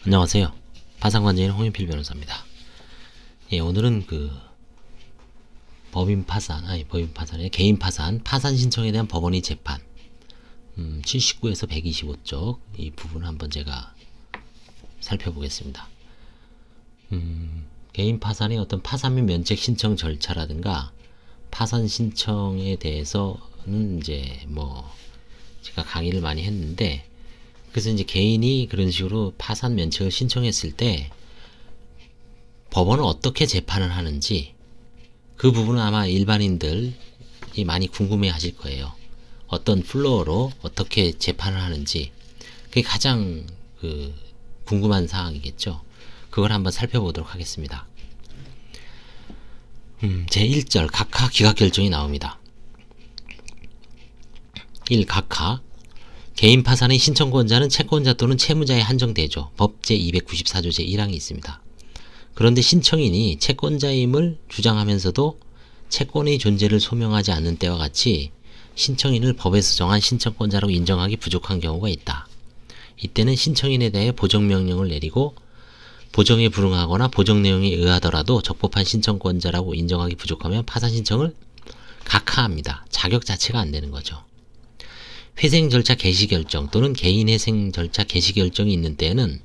안녕하세요. 파산관제인 홍인필 변호사입니다. 예, 오늘은 개인 파산 신청에 대한 법원의 재판 79에서 125쪽 이 부분을 한번 제가 살펴보겠습니다. 개인 파산의 어떤 파산 및 면책 신청 절차라든가 파산 신청에 대해서는 이제 제가 강의를 많이 했는데, 그래서 이제 개인이 그런 식으로 파산 면책을 신청했을 때 법원은 어떻게 재판을 하는지, 그 부분은 아마 일반인들이 많이 궁금해 하실 거예요. 어떤 플로어로 어떻게 재판을 하는지, 그게 가장 궁금한 사항이겠죠. 그걸 한번 살펴보도록 하겠습니다. 제1절 각하 기각결정이 나옵니다. 1. 각하 개인 파산의 신청권자는 채권자 또는 채무자에 한정되죠. 법 제294조 제1항이 있습니다. 그런데 신청인이 채권자임을 주장하면서도 채권의 존재를 소명하지 않는 때와 같이 신청인을 법에서 정한 신청권자라고 인정하기 부족한 경우가 있다. 이때는 신청인에 대해 보정명령을 내리고 보정에 불응하거나 보정 내용에 의하더라도 적법한 신청권자라고 인정하기 부족하면 파산 신청을 각하합니다. 자격 자체가 안 되는 거죠. 회생 절차 개시 결정 또는 개인 회생 절차 개시 결정이 있는 때에는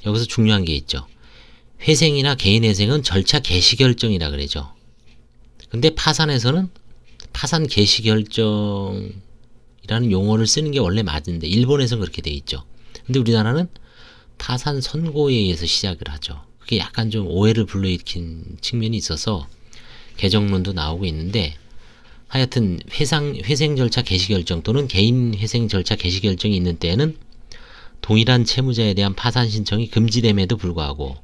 여기서 중요한 게 있죠. 회생이나 개인 회생은 절차 개시 결정이라 그러죠. 근데 파산에서는 파산 개시 결정이라는 용어를 쓰는 게 원래 맞는데 일본에서는 그렇게 돼 있죠. 근데 우리나라는 파산 선고에 의해서 시작을 하죠. 그게 약간 좀 오해를 불러일으킨 측면이 있어서 개정론도 나오고 있는데, 하여튼 회생 절차 개시 결정 또는 개인 회생 절차 개시 결정이 있는 때에는 동일한 채무자에 대한 파산 신청이 금지됨에도 불구하고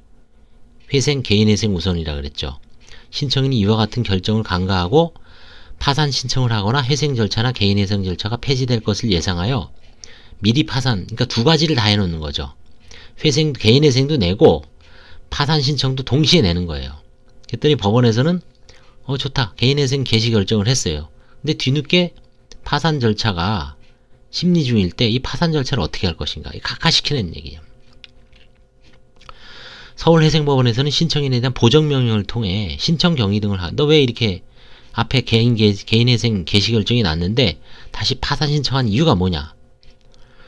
회생 개인 회생 우선이라 그랬죠. 신청인이 이와 같은 결정을 간과하고 파산 신청을 하거나 회생 절차나 개인 회생 절차가 폐지될 것을 예상하여 미리 파산, 그러니까 두 가지를 다 해놓는 거죠. 개인 회생도 내고 파산 신청도 동시에 내는 거예요. 그랬더니 법원에서는 좋다, 개인 회생 개시 결정을 했어요. 근데 뒤늦게 파산 절차가 심리 중일 때 이 파산 절차를 어떻게 할 것인가, 각하시키는 얘기예요. 서울회생법원에서는 신청인에 대한 보정명령을 통해 신청 경위 등을 너 왜 이렇게 앞에 개인 회생 개시 결정이 났는데 다시 파산 신청한 이유가 뭐냐.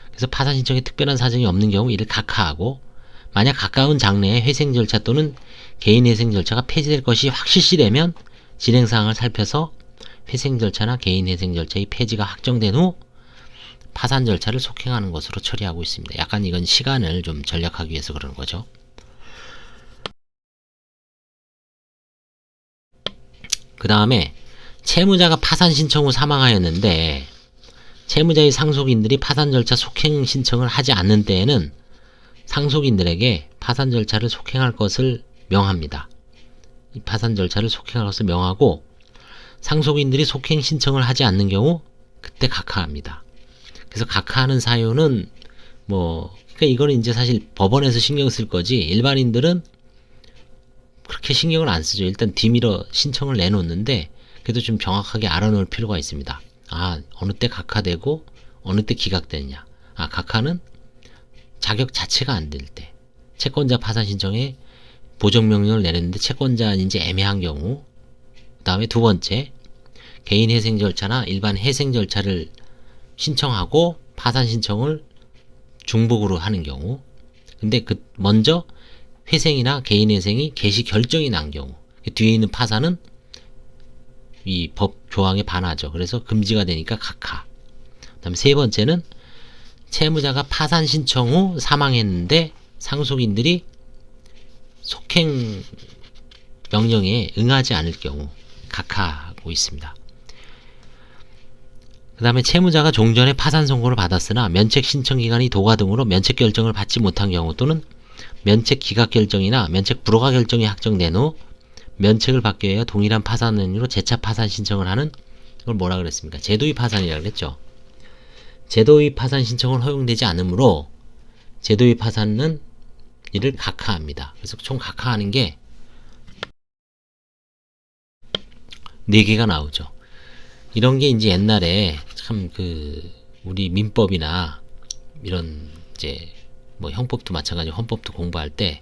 그래서 파산 신청에 특별한 사정이 없는 경우 이를 각하하고, 만약 가까운 장래에 회생 절차 또는 개인 회생 절차가 폐지될 것이 확실시되면 진행사항을 살펴서 회생 절차나 개인 회생 절차의 폐지가 확정된 후 파산 절차를 속행하는 것으로 처리하고 있습니다. 약간 이건 시간을 좀 절약하기 위해서 그러는 거죠. 그 다음에 채무자가 파산 신청 후 사망하였는데 채무자의 상속인들이 파산 절차 속행 신청을 하지 않는 때에는 상속인들에게 파산 절차를 속행할 것을 명합니다. 이 파산 절차를 속행할 것을 명하고, 상속인들이 속행 신청을 하지 않는 경우 그때 각하합니다. 그래서 각하하는 사유는 그러니까 이거는 이제 사실 법원에서 신경 쓸 거지 일반인들은 그렇게 신경을 안 쓰죠. 일단 뒤밀어 신청을 내놓는데 그래도 좀 정확하게 알아놓을 필요가 있습니다. 어느 때 각하되고 어느 때 기각되느냐. 각하는 자격 자체가 안 될 때, 채권자 파산 신청에 보정명령을 내렸는데 채권자는 이제 애매한 경우, 그 다음에 두 번째, 개인 회생 절차나 일반 회생 절차를 신청하고 파산 신청을 중복으로 하는 경우, 근데 먼저 회생이나 개인 회생이 개시 결정이 난 경우, 뒤에 있는 파산은 이 법 조항에 반하죠. 그래서 금지가 되니까 각하. 그 다음에 세 번째는 채무자가 파산 신청 후 사망했는데 상속인들이 속행 명령에 응하지 않을 경우 각하하고 있습니다. 그 다음에 채무자가 종전에 파산 선고를 받았으나 면책 신청 기간이 도가 등으로 면책 결정을 받지 못한 경우, 또는 면책 기각 결정이나 면책 불허가 결정이 확정된 후 면책을 받기 위해 동일한 파산 원인으로 재차 파산 신청을 하는, 이걸 뭐라 그랬습니까? 제도의 파산이라고 그랬죠. 제도의 파산 신청은 허용되지 않으므로 제도의 파산은 이를 각하합니다. 그래서 총 각하하는 게 4개가 나오죠. 이런 게 이제 옛날에 참 우리 민법이나 이런 이제 뭐 형법도 마찬가지고 헌법도 공부할 때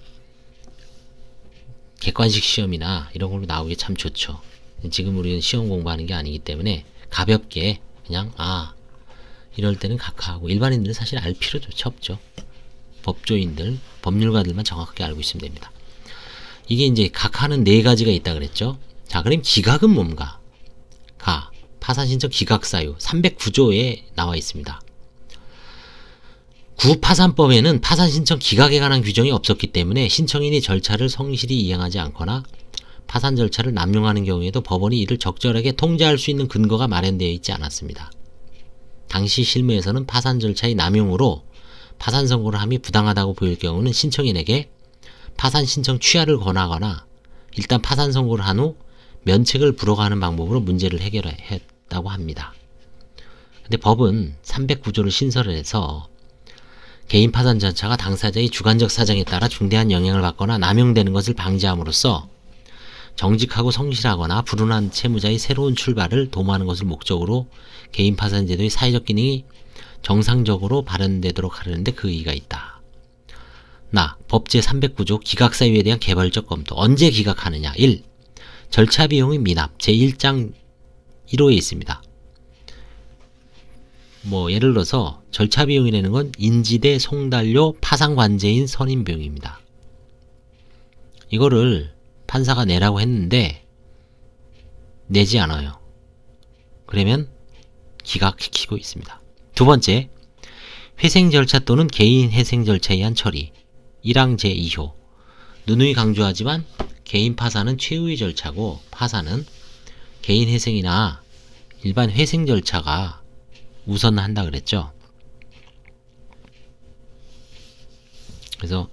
객관식 시험이나 이런 걸로 나오기 참 좋죠. 지금 우리는 시험 공부하는 게 아니기 때문에 가볍게 그냥 이럴 때는 각하하고, 일반인들은 사실 알 필요조차 없죠. 법조인들, 법률가들만 정확하게 알고 있으면 됩니다. 이게 이제 각하는 4가지가 있다 그랬죠. 자, 그럼 기각은 뭔가? 파산신청 기각사유 309조에 나와 있습니다. 구파산법에는 파산신청 기각에 관한 규정이 없었기 때문에 신청인이 절차를 성실히 이행하지 않거나 파산 절차를 남용하는 경우에도 법원이 이를 적절하게 통제할 수 있는 근거가 마련되어 있지 않았습니다. 당시 실무에서는 파산 절차의 남용으로 파산 선고를 함이 부당하다고 보일 경우는 신청인에게 파산 신청 취하를 권하거나 일단 파산 선고를 한 후 면책을 불허하는 방법으로 문제를 해결했다고 합니다. 근데 법은 309조를 신설해서 개인 파산 절차가 당사자의 주관적 사정에 따라 중대한 영향을 받거나 남용되는 것을 방지함으로써 정직하고 성실하거나 불운한 채무자의 새로운 출발을 도모하는 것을 목적으로 개인 파산 제도의 사회적 기능이 정상적으로 발현되도록 하려는데 그 의의가 있다. 법 제309조 기각사유에 대한 개발적 검토. 언제 기각하느냐? 1. 절차 비용의 미납. 제1장 1호에 있습니다. 예를 들어서 절차 비용이라는 건 인지대, 송달료, 파산관제인 선임 비용입니다. 이거를 판사가 내라고 했는데 내지 않아요. 그러면 기각시키고 있습니다. 두 번째, 회생 절차 또는 개인 회생 절차에 의한 처리. 1항 제2호. 누누이 강조하지만 개인 파산은 최후의 절차고 파산은 개인 회생이나 일반 회생 절차가 우선한다 그랬죠. 그래서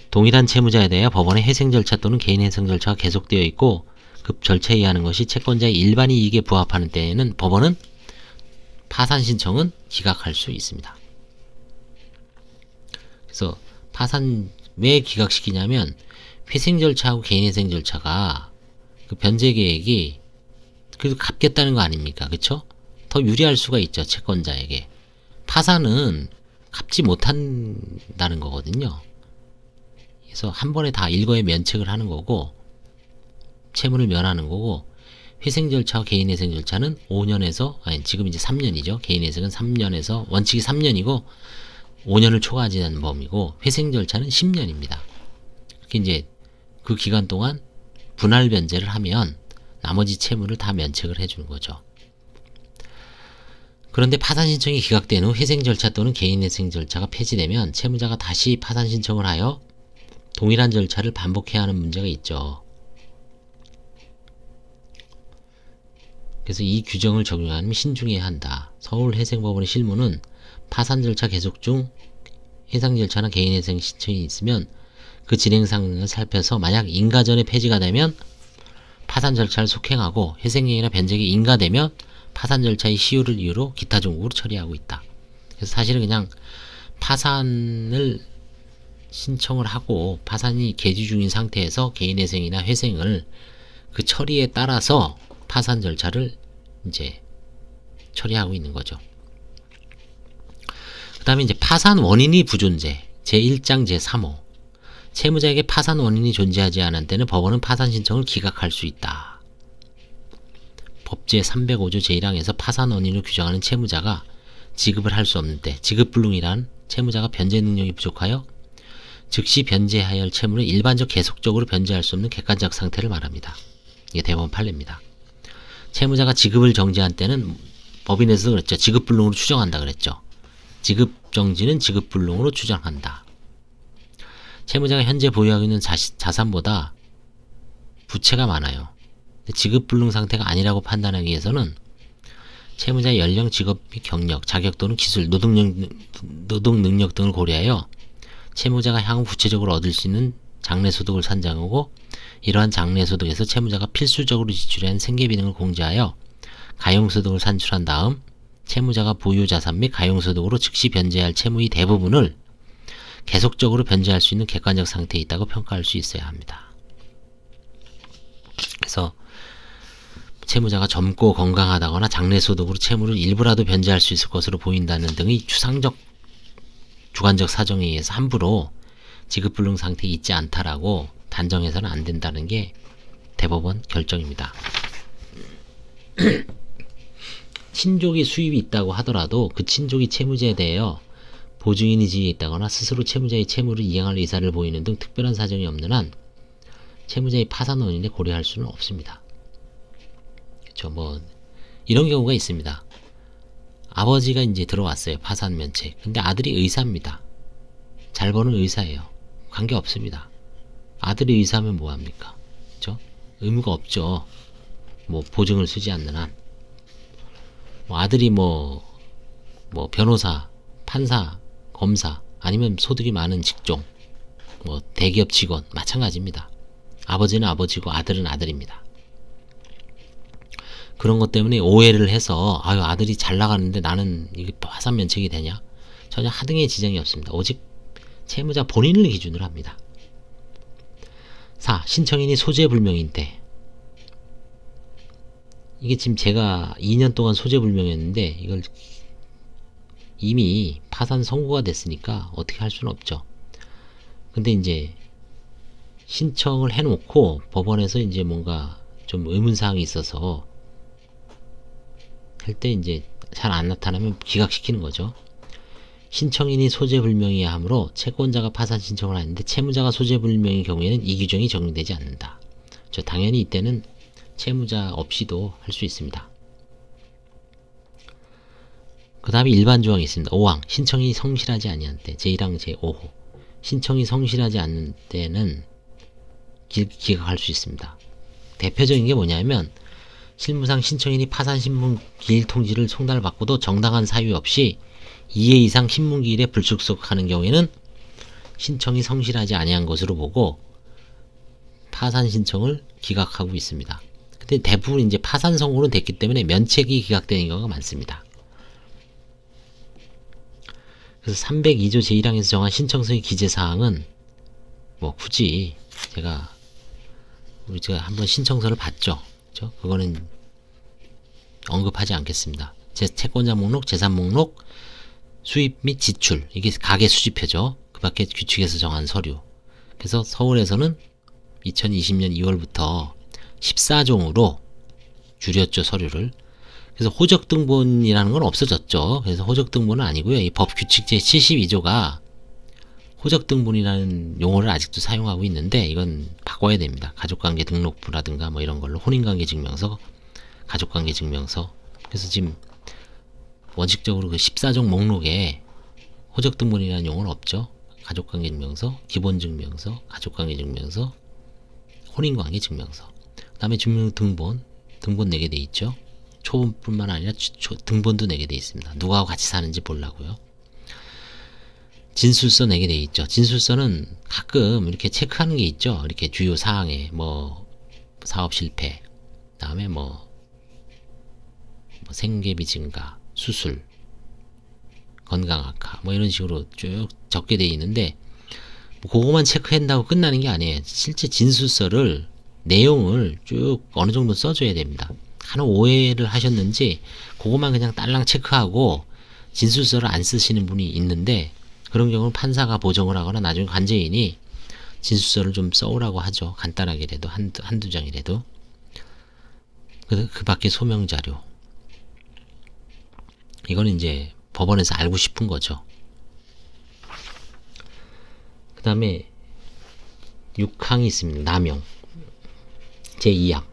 동일한 채무자에 대해 법원의 회생 절차 또는 개인 회생 절차가 계속되어 있고 그 절차에 의하는 것이 채권자의 일반 이익에 부합하는 때에는 법원은 파산 신청은 기각할 수 있습니다. 그래서 파산 왜 기각시키냐면 회생 절차하고 개인 회생 절차가 그 변제 계획이 그래도 갚겠다는 거 아닙니까? 그쵸? 더 유리할 수가 있죠. 채권자에게. 파산은 갚지 못한다는 거거든요. 그래서 한 번에 다 일거에 면책을 하는 거고 채무를 면하는 거고, 회생 절차와 개인 회생 절차는 5년에서 지금 이제 3년이죠. 개인 회생은 3년에서 원칙이 3년이고 5년을 초과하지 않는 범위고 회생 절차는 10년입니다. 이제 그 기간 동안 분할 변제를 하면 나머지 채무를 다 면책을 해주는 거죠. 그런데 파산 신청이 기각된 후 회생 절차 또는 개인 회생 절차가 폐지되면 채무자가 다시 파산 신청을 하여 동일한 절차를 반복해야 하는 문제가 있죠. 그래서 이 규정을 적용하면 신중해야 한다. 서울회생법원의 실무는 파산 절차 계속 중 해당 절차나 개인 회생 신청이 있으면 그 진행 상황을 살펴서 만약 인가 전에 폐지가 되면 파산 절차를 속행하고 회생계획이나 변제계획이 인가되면 파산 절차의 시효를 이유로 기타 종국으로 처리하고 있다. 그래서 사실은 그냥 파산을 신청을 하고 파산이 개시 중인 상태에서 개인 회생이나 회생을 그 처리에 따라서 파산 절차를 이제 처리하고 있는 거죠. 그 다음에 이제 파산 원인이 부존재 제1장 제3호. 채무자에게 파산 원인이 존재하지 않은 때는 법원은 파산 신청을 기각할 수 있다. 법 제305조 제1항에서 파산 원인을 규정하는 채무자가 지급을 할 수 없는 때, 지급불능이란 채무자가 변제 능력이 부족하여 즉시 변제하여야 할 채무를 일반적 계속적으로 변제할 수 없는 객관적 상태를 말합니다. 이게 대법원 판례입니다. 채무자가 지급을 정지한 때는 법인에서도 그랬죠. 지급불능으로 추정한다 그랬죠. 지급정지는 지급불능으로 추정한다. 채무자가 현재 보유하고 있는 자산보다 부채가 많아요. 지급불능 상태가 아니라고 판단하기 위해서는 채무자의 연령, 직업 및 경력, 자격 또는 기술, 노동 능력 등을 고려하여 채무자가 향후 구체적으로 얻을 수 있는 장래소득을 산정하고 이러한 장래소득에서 채무자가 필수적으로 지출해야 하는 생계비 등을 공제하여 가용소득을 산출한 다음 채무자가 보유자산 및 가용소득으로 즉시 변제해야 할 채무의 대부분을 계속적으로 변제할 수 있는 객관적 상태에 있다고 평가할 수 있어야 합니다. 그래서 채무자가 젊고 건강하다거나 장래소득으로 채무를 일부라도 변제할 수 있을 것으로 보인다는 등의 추상적 주관적 사정에 의해서 함부로 지급불능 상태에 있지 않다라고 단정해서는 안 된다는 게 대법원 결정입니다. 친족이 수입이 있다고 하더라도 그 친족이 채무자에 대하여 보증인이 지위에 있다거나 스스로 채무자의 채무를 이행할 의사를 보이는 등 특별한 사정이 없는 한 채무자의 파산 원인에 고려할 수는 없습니다. 그렇죠. 뭐 이런 경우가 있습니다. 아버지가 이제 들어왔어요. 파산 면책. 근데 아들이 의사입니다. 잘 버는 의사예요. 관계 없습니다. 아들이 의사하면 뭐 합니까? 그렇죠? 의무가 없죠. 뭐 보증을 쓰지 않는 한. 뭐 아들이 뭐 변호사, 판사, 검사, 아니면 소득이 많은 직종, 뭐 대기업 직원 마찬가지입니다. 아버지는 아버지고 아들은 아들입니다. 그런 것 때문에 오해를 해서 아유 아들이 잘 나가는데 나는 이게 파산 면책이 되냐? 전혀 하등의 지장이 없습니다. 오직 채무자 본인을 기준으로 합니다. 4. 신청인이 소재불명인 때. 이게 지금 제가 2년 동안 소재불명이었는데 이걸 이미 파산 선고가 됐으니까 어떻게 할 수는 없죠. 근데 이제 신청을 해놓고 법원에서 이제 뭔가 좀 의문사항이 있어서 할 때 이제 잘 안 나타나면 기각시키는 거죠. 신청인이 소재불명이야 하므로 채권자가 파산 신청을 하는데 채무자가 소재불명인 경우에는 이 규정이 적용되지 않는다. 당연히 이때는 채무자 없이도 할 수 있습니다. 그 다음에 일반 조항이 있습니다. 5항 신청이 성실하지 아니한 때 제1항 제5호 신청이 성실하지 않는 때는 기각할 수 있습니다. 대표적인 게 뭐냐면 실무상 신청인이 파산 신문 기일 통지를 송달받고도 정당한 사유 없이 2회 이상 신문기일에 불출석하는 경우에는 신청이 성실하지 아니한 것으로 보고 파산 신청을 기각하고 있습니다. 근데 대부분 이제 파산 선고는 됐기 때문에 면책이 기각되는 경우가 많습니다. 그래서 302조 제1항에서 정한 신청서의 기재사항은 뭐 굳이 제가 한번 신청서를 봤죠. 그렇죠? 그거는 언급하지 않겠습니다. 채권자 목록, 재산 목록, 수입 및 지출 이게 가계 수지표죠. 그 밖에 규칙에서 정한 서류. 그래서 서울에서는 2020년 2월부터 14종으로 줄였죠. 서류를. 그래서 호적등본이라는 건 없어졌죠. 그래서 호적등본은 아니고요. 이 법 규칙 제72조가 호적등본이라는 용어를 아직도 사용하고 있는데 이건 바꿔야 됩니다. 가족관계 등록부라든가 뭐 이런 걸로 혼인관계 증명서, 가족관계 증명서. 그래서 지금 원칙적으로 그 14종 목록에 호적등본이라는 용어는 없죠. 가족관계 증명서, 기본증명서, 가족관계 증명서, 혼인관계 증명서. 그 다음에 주민등본, 등본 내게 돼 있죠. 초본뿐만 아니라 등본도 내게 돼 있습니다. 누구하고 같이 사는지 보려고요. 진술서 내게 돼 있죠. 진술서는 가끔 이렇게 체크하는 게 있죠. 이렇게 주요 사항에 뭐 사업 실패, 그다음에 뭐 생계비 증가, 수술, 건강 악화 뭐 이런 식으로 쭉 적게 돼 있는데 그거만 체크한다고 끝나는 게 아니에요. 실제 진술서를 내용을 쭉 어느 정도 써줘야 됩니다. 하나 오해를 하셨는지 그것만 그냥 딸랑 체크하고 진술서를 안 쓰시는 분이 있는데 그런 경우는 판사가 보정을 하거나 나중에 관제인이 진술서를 좀 써오라고 하죠. 간단하게라도 한두 장이라도. 그 밖에 소명자료. 이거는 이제 법원에서 알고 싶은 거죠. 그 다음에 6항이 있습니다. 남용. 제2항.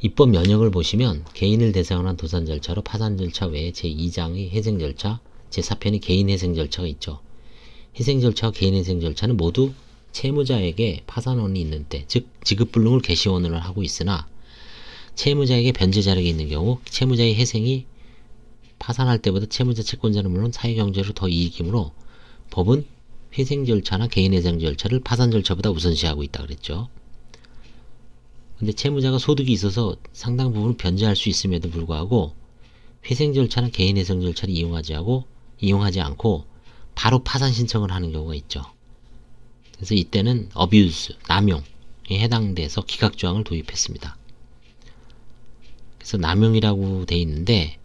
입법 면역을 보시면 개인을 대상으로 한 도산 절차로 파산 절차 외에 제2장의 회생 절차, 제4편의 개인 회생 절차가 있죠. 회생 절차와 개인 회생 절차는 모두 채무자에게 파산원이 있는 때, 즉 지급불능을 개시원을 하고 있으나 채무자에게 변제 자력이 있는 경우 채무자의 회생이 파산할 때보다 채무자 채권자는 물론 사회경제로 더 이익이므로 법은 회생 절차나 개인 회생 절차를 파산 절차보다 우선시하고 있다 그랬죠. 근데 채무자가 소득이 있어서 상당 부분 변제할 수 있음에도 불구하고 회생 절차나 개인 회생 절차를 이용하지 않고 바로 파산 신청을 하는 경우가 있죠. 그래서 이때는 abuse, 남용에 해당돼서 기각조항을 도입했습니다. 그래서 남용이라고 돼 있는데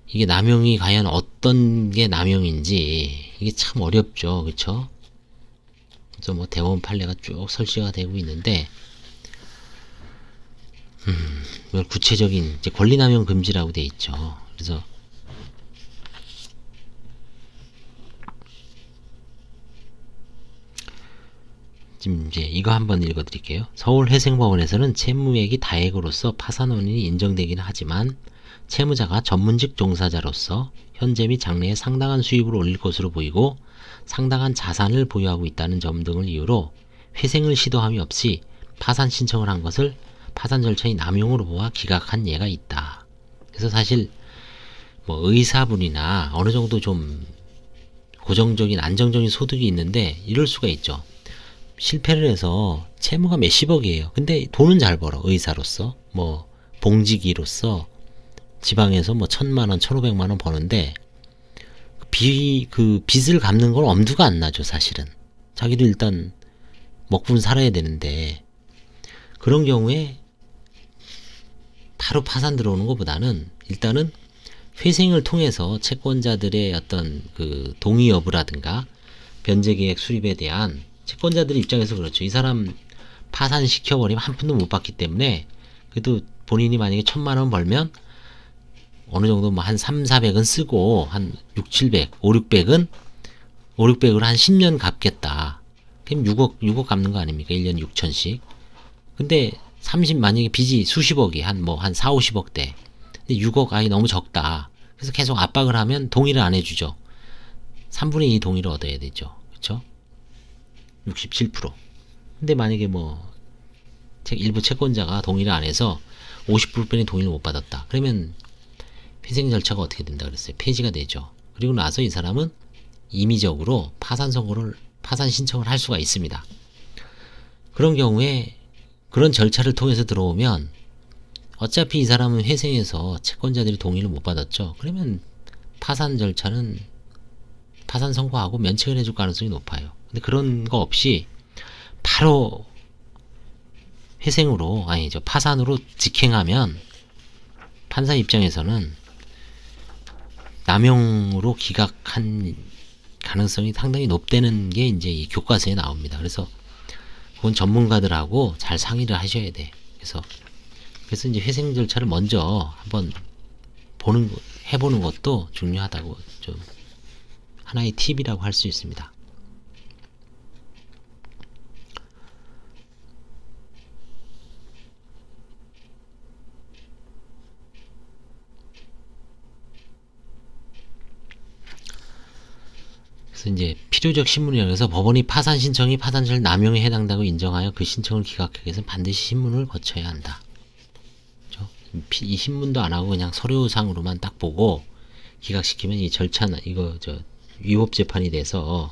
이게 남용이 과연 어떤 게 남용인지 이게 참 어렵죠. 그쵸? 그래서 뭐 대법원 판례가 쭉 설치가 되고 있는데 이건 구체적인 이제 권리남용 금지라고 돼 있죠. 그래서 지금 이제 이거 한번 읽어드릴게요. 서울회생법원에서는 채무액이 다액으로서 파산 원인이 인정되기는 하지만 채무자가 전문직 종사자로서 현재 및 장래에 상당한 수입을 올릴 것으로 보이고 상당한 자산을 보유하고 있다는 점 등을 이유로 회생을 시도함이 없이 파산 신청을 한 것을 파산 절차의 남용으로 보아 기각한 예가 있다. 그래서 사실 뭐 의사분이나 어느 정도 좀 고정적인 안정적인 소득이 있는데 이럴 수가 있죠. 실패를 해서 채무가 몇십억이에요. 근데 돈은 잘 벌어. 의사로서 뭐 봉직이로서 지방에서 뭐 1,000만원 1,500만원 버는데 그 빚을 갚는 건 엄두가 안 나죠. 사실은 자기도 일단 먹고는 살아야 되는데 그런 경우에 바로 파산 들어오는 것보다는 일단은 회생을 통해서 채권자들의 어떤 그 동의 여부라든가 변제계획 수립에 대한 채권자들 입장에서 그렇죠. 이 사람 파산시켜버리면 한 푼도 못 받기 때문에 그래도 본인이 만약에 1,000만원 벌면 어느 정도 뭐 한 3, 400은 쓰고 한 6, 700, 5, 600은 5, 600으로 한 10년 갚겠다. 그럼 6억 갚는 거 아닙니까? 1년 6천씩. 근데 30 만약에 빚이 수십억이 한 4, 50억대. 근데 6억 아이 너무 적다. 그래서 계속 압박을 하면 동의를 안 해주죠. 3분의 2 동의를 얻어야 되죠. 그쵸? 67%. 근데 만약에 뭐 일부 채권자가 동의를 안 해서 50%뿐이 동의를 못 받았다. 그러면 회생 절차가 어떻게 된다 그랬어요? 폐지가 되죠. 그리고 나서 이 사람은 임의적으로 파산 신청을 할 수가 있습니다. 그런 경우에 그런 절차를 통해서 들어오면 어차피 이 사람은 회생해서 채권자들이 동의를 못 받았죠. 그러면 파산 절차는 파산 선고하고 면책을 해줄 가능성이 높아요. 근데 그런 거 없이 바로 회생으로 아니죠 파산으로 직행하면 판사 입장에서는 남용으로 기각한 가능성이 상당히 높다는 게 이제 이 교과서에 나옵니다. 그래서 그건 전문가들하고 잘 상의를 하셔야 돼. 그래서 이제 회생 절차를 먼저 한번 해보는 것도 중요하다고 좀 하나의 팁이라고 할 수 있습니다. 그래서 이제 필요적 신문이라고 해서 법원이 파산 신청이 파산절 남용에 해당한다고 인정하여 그 신청을 기각하기 위해서는 반드시 신문을 거쳐야 한다. 그렇죠? 이 신문도 안 하고 그냥 서류상으로만 딱 보고 기각시키면 이 절차나 이거 위법 재판이 돼서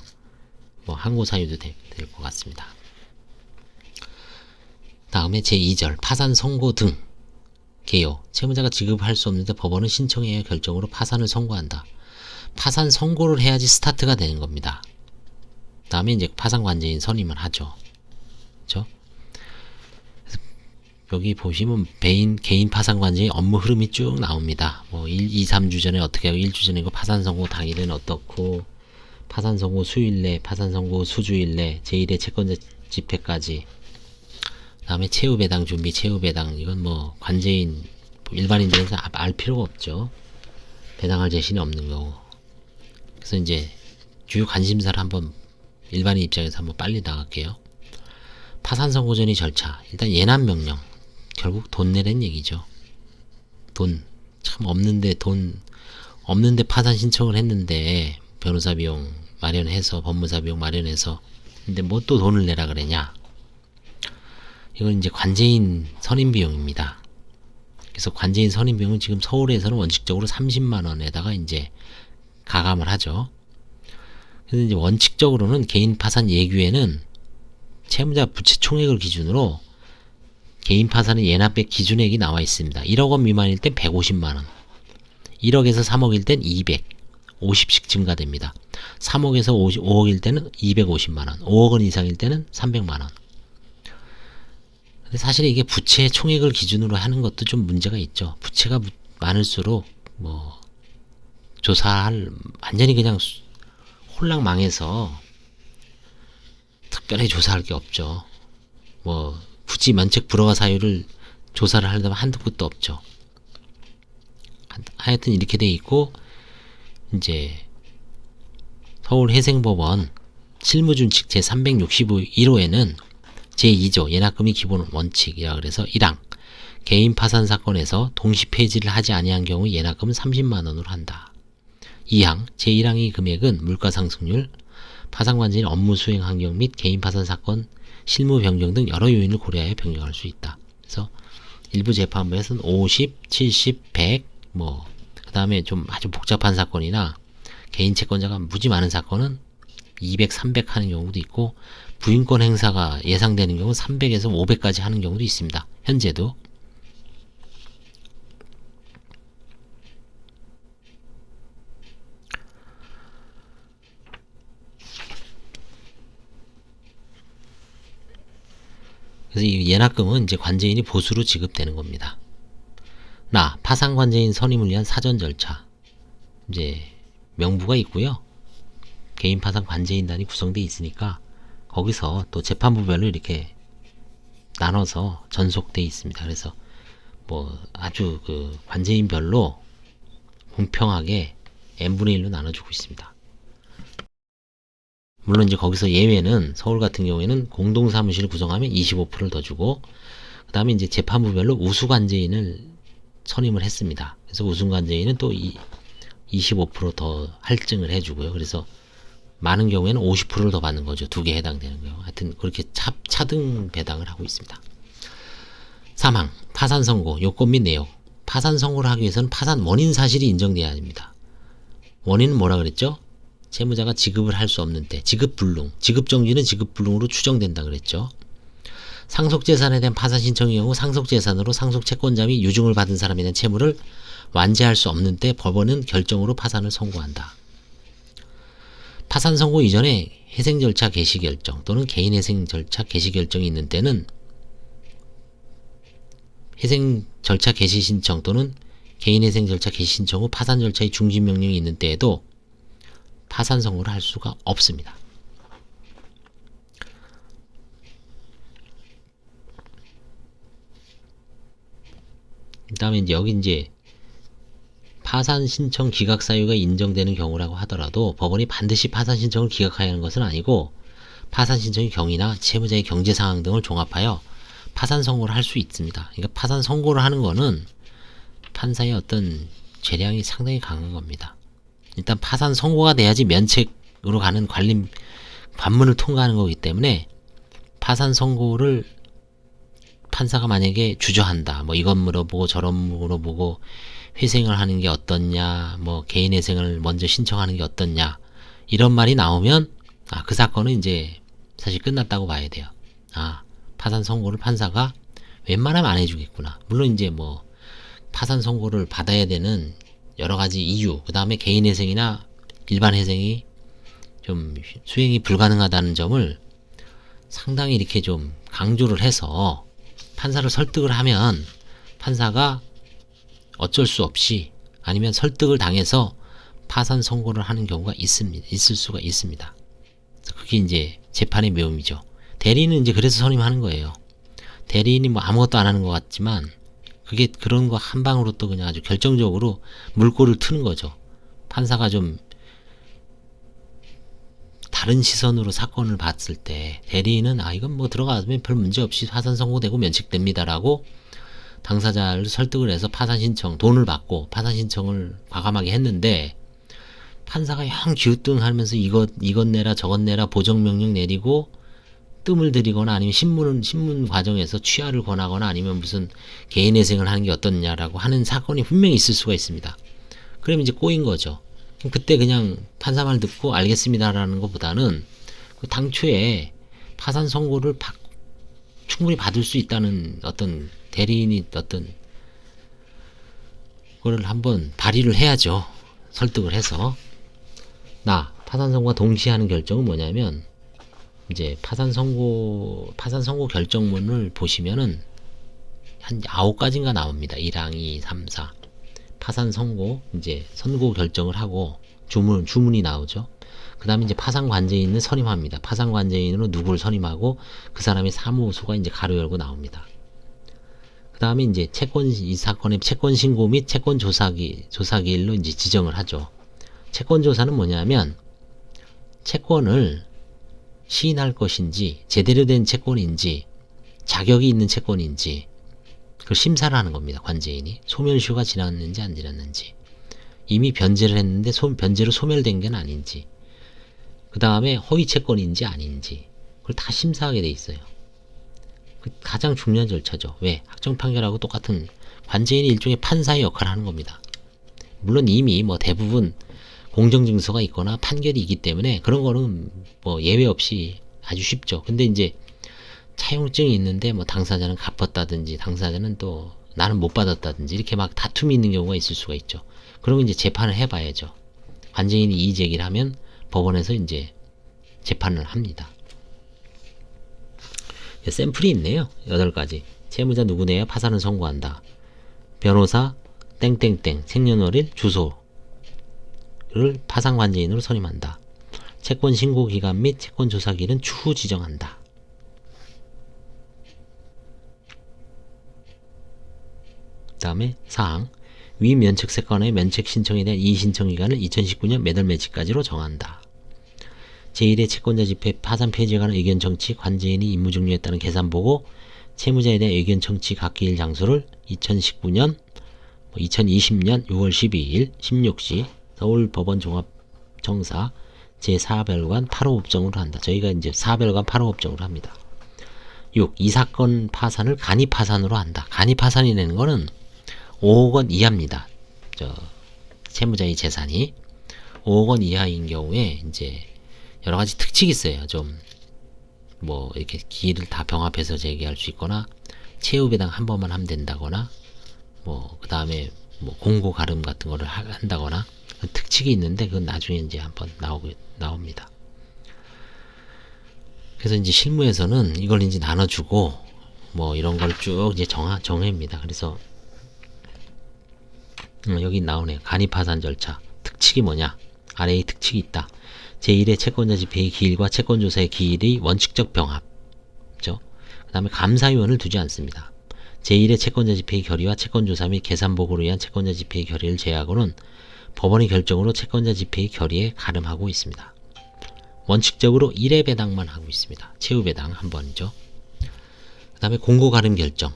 뭐 항고 사유도 될 것 같습니다. 다음에 제2절 파산 선고 등 개요. 채무자가 지급할 수 없는데 법원은 신청해야 결정으로 파산을 선고한다. 파산 선고를 해야지 스타트가 되는 겁니다. 다음에 이제 파산관제인 선임을 하죠. 그렇죠? 여기 보시면 개인 파산관제의 업무 흐름이 쭉 나옵니다. 뭐 1, 2, 3주 전에 어떻게 하고 1주 전에 파산 선고 당일은 어떻고 파산 선고 수일 내, 파산 선고 수주일 내, 제1의 채권자 집회까지. 다음에 채무 배당 준비, 채무 배당 이건 뭐 관제인 일반인들은 알 필요가 없죠. 배당할 재신이 없는 거고. 그래서 이제 주요 관심사를 한번 일반인 입장에서 한번 빨리 나갈게요. 파산 선고 전의 절차. 일단 예납 명령. 결국 돈 내라는 얘기죠. 돈 참 없는데 파산 신청을 했는데 변호사 비용 마련해서 법무사 비용 마련해서 근데 뭐 또 돈을 내라 그러냐. 이건 이제 관제인 선임 비용입니다. 그래서 관제인 선임 비용은 지금 서울에서는 원칙적으로 30만 원에다가 이제 가감을 하죠. 그래서 이제 원칙적으로는 개인 파산 예규에는 채무자 부채 총액을 기준으로 개인 파산의 예납액 기준액이 나와 있습니다. 1억 원 미만일 땐 150만 원, 1억에서 3억일 땐 200, 50씩 증가됩니다. 3억에서 5억일 때는 250만 원, 5억 원 이상일 때는 300만 원. 근데 사실 이게 부채 총액을 기준으로 하는 것도 좀 문제가 있죠. 부채가 많을수록 뭐 조사할 완전히 그냥 홀랑 망해서 특별히 조사할 게 없죠. 뭐 굳이 면책 불허가 사유를 조사를 하려면 한두 곳도 없죠. 하여튼 이렇게 돼 있고, 이제 서울회생법원 실무준칙 제361호에는 제2조 예납금이 기본 원칙이라 그래서 1항 개인 파산 사건에서 동시 폐지를 하지 아니한 경우 예납금은 30만 원으로 한다. 2항 제1항의 금액은 물가 상승률, 파산관제인 업무 수행 환경 및 개인 파산 사건 실무 변경 등 여러 요인을 고려하여 변경할 수 있다. 그래서 일부 재판부에서는 50, 70, 100, 그 다음에 좀 아주 복잡한 사건이나 개인 채권자가 무지 많은 사건은 200, 300 하는 경우도 있고, 부인권 행사가 예상되는 경우 300에서 500까지 하는 경우도 있습니다. 현재도. 그래서 이 예납금은 이제 관제인이 보수로 지급되는 겁니다. 파산 관제인 선임을 위한 사전 절차. 이제 명부가 있고요. 개인 파산 관제인단이 구성되어 있으니까 거기서 또 재판부별로 이렇게 나눠서 전속되어 있습니다. 그래서 아주 그 관제인별로 공평하게 n분의 1로 나눠주고 있습니다. 물론 이제 거기서 예외는 서울 같은 경우에는 공동사무실을 구성하면 25%를 더 주고, 그 다음에 이제 재판부별로 우수관제인을 선임을 했습니다. 그래서 우수관제인은 또 25% 더 할증을 해주고요. 그래서 많은 경우에는 50%를 더 받는 거죠. 두 개 해당되는 거요. 하여튼 그렇게 차등 배당을 하고 있습니다. 3항 파산 선고 요건 및 내용. 파산 선고를 하기 위해서는 파산 원인 사실이 인정돼야 합니다. 원인은 뭐라 그랬죠? 채무자가 지급을 할 수 없는 때 지급불능, 지급정지는 지급불능으로 추정된다 그랬죠. 상속재산에 대한 파산 신청의 경우 상속재산으로 상속채권자 및 유증을 받은 사람에 대한 채무를 완제할 수 없는 때 법원은 결정으로 파산을 선고한다. 파산 선고 이전에 회생절차 개시결정 또는 개인회생절차 개시결정이 있는 때는 회생절차 개시신청 또는 개인회생절차 개시신청 후 파산절차의 중지명령이 있는 때에도 파산 선고를 할 수가 없습니다. 그 다음에 이제 여기 이제 파산 신청 기각 사유가 인정되는 경우라고 하더라도 법원이 반드시 파산 신청을 기각해야 하는 것은 아니고, 파산 신청의 경위나 채무자의 경제 상황 등을 종합하여 파산 선고를 할 수 있습니다. 그러니까 파산 선고를 하는 거는 판사의 어떤 재량이 상당히 강한 겁니다. 일단 파산 선고가 돼야지 면책으로 가는 관문을 통과하는 거기 때문에, 파산 선고를 판사가 만약에 주저한다, 이건 물어보고 저런 물어보고 회생을 하는 게 어떻냐, 개인회생을 먼저 신청하는 게 어떻냐, 이런 말이 나오면 그 사건은 이제 사실 끝났다고 봐야 돼요. 파산 선고를 판사가 웬만하면 안 해주겠구나. 물론 이제 파산 선고를 받아야 되는 여러 가지 이유, 그 다음에 개인회생이나 일반회생이 좀 수행이 불가능하다는 점을 상당히 이렇게 좀 강조를 해서 판사를 설득을 하면 판사가 어쩔 수 없이 아니면 설득을 당해서 파산 선고를 하는 경우가 있을 수가 있습니다. 그게 이제 재판의 묘미죠. 대리인은 이제 그래서 선임하는 거예요. 대리인이 아무것도 안 하는 것 같지만 그게 그런 거 한 방으로 또 그냥 아주 결정적으로 물꼬를 트는 거죠. 판사가 좀 다른 시선으로 사건을 봤을 때 대리인은 이건 들어가면 별 문제 없이 파산 선고되고 면책됩니다라고 당사자를 설득을 해서 파산 신청, 돈을 받고 파산 신청을 과감하게 했는데, 판사가 영 기우뚱하면서 이것 내라 저것 내라 보정명령 내리고 뜸을 들이거나 아니면 신문 과정에서 취하를 권하거나 아니면 무슨 개인회생을 하는 게 어떻냐라고 하는 사건이 분명히 있을 수가 있습니다. 그러면 이제 꼬인 거죠. 그때 그냥 판사 말 듣고 알겠습니다라는 것보다는 당초에 파산 선고를 충분히 받을 수 있다는 어떤 대리인이 어떤 그거를 한번 발의를 해야죠. 설득을 해서. 파산 선고와 동시에 하는 결정은 뭐냐면, 이제 파산 선고 결정문을 보시면은 한 9가지인가 나옵니다. 1항, 2, 3, 4. 파산 선고, 이제 선고 결정을 하고 주문이 나오죠. 그 다음에 이제 파산 관제인을 선임합니다. 파산 관제인으로 누구를 선임하고 그 사람의 사무소가 이제 가로 열고 나옵니다. 그 다음에 이제 이 사건의 채권 신고 및 채권 조사기일로 이제 지정을 하죠. 채권 조사는 뭐냐면 채권을 시인할 것인지 제대로 된 채권인지 자격이 있는 채권인지 그걸 심사를 하는 겁니다. 관제인이 소멸시효가 지났는지 안 지났는지 이미 변제를 했는데 변제로 소멸된 게 아닌지 그 다음에 허위 채권인지 아닌지 그걸 다 심사하게 돼 있어요. 그 가장 중요한 절차죠. 왜? 확정 판결하고 똑같은 관제인이 일종의 판사의 역할을 하는 겁니다. 물론 이미 뭐 대부분 공정증서가 있거나 판결이 있기 때문에 그런 거는 뭐 예외 없이 아주 쉽죠. 근데 이제 차용증이 있는데 뭐 당사자는 갚았다든지 당사자는 또 나는 못 받았다든지 이렇게 막 다툼이 있는 경우가 있을 수가 있죠. 그러면 이제 재판을 해봐야죠. 관제인이 이의 제기를 하면 법원에서 이제 재판을 합니다. 샘플이 있네요. 8가지. 채무자 누구네요? 파산을 선고한다. 변호사 땡땡땡 생년월일 주소를 파산 관제인으로 선임한다. 채권 신고 기간 및 채권 조사기일은 추후 지정한다. 그 다음에 사항 위 면책 세건의 면책 신청에 대한 이의 신청 기간을 2019년 몇 월 며칠까지로 정한다. 제1의 채권자 집회 파산 폐지에 관한 의견 청취 관제인이 임무 종료에 따른 계산 보고 채무자에 대한 의견 청취 각 기일 장소를 2019년 2020년 6월 12일 16시 서울법원 종합청사 제4별관 8호 법정으로 한다. 저희가 이제 4별관 8호 법정으로 합니다. 6. 이 사건 파산을 간이 파산으로 한다. 간이 파산이라는 거는 5억 원 이하입니다. 채무자의 재산이 5억 원 이하인 경우에 이제 여러 가지 특칙이 있어요. 좀 뭐 이렇게 기일을 다 병합해서 제기할 수 있거나 채우배당 한 번만 하면 된다거나 뭐 그 다음에 뭐 공고 가름 같은 거를 한다거나 특칙이 있는데 그건 나중에 이제 한번 나옵니다. 그래서 이제 실무에서는 이걸 이제 나눠주고 뭐 이런 걸 쭉 이제 정해입니다. 그래서 여기 나오네요. 간이파산 절차 특칙이 뭐냐? 아래의 특칙이 있다. 제1의 채권자 집회의 기일과 채권조사의 기일이 원칙적 병합죠. 그 다음에 감사위원을 두지 않습니다. 제1의 채권자 집회의 결의와 채권조사 및 계산보고를 위한 채권자 집회의 결의를 제외하고는 법원의 결정으로 채권자 집회의 결의에 가름하고 있습니다. 원칙적으로 1회 배당만 하고 있습니다. 채우 배당 한 번이죠. 그 다음에 공고 가름 결정.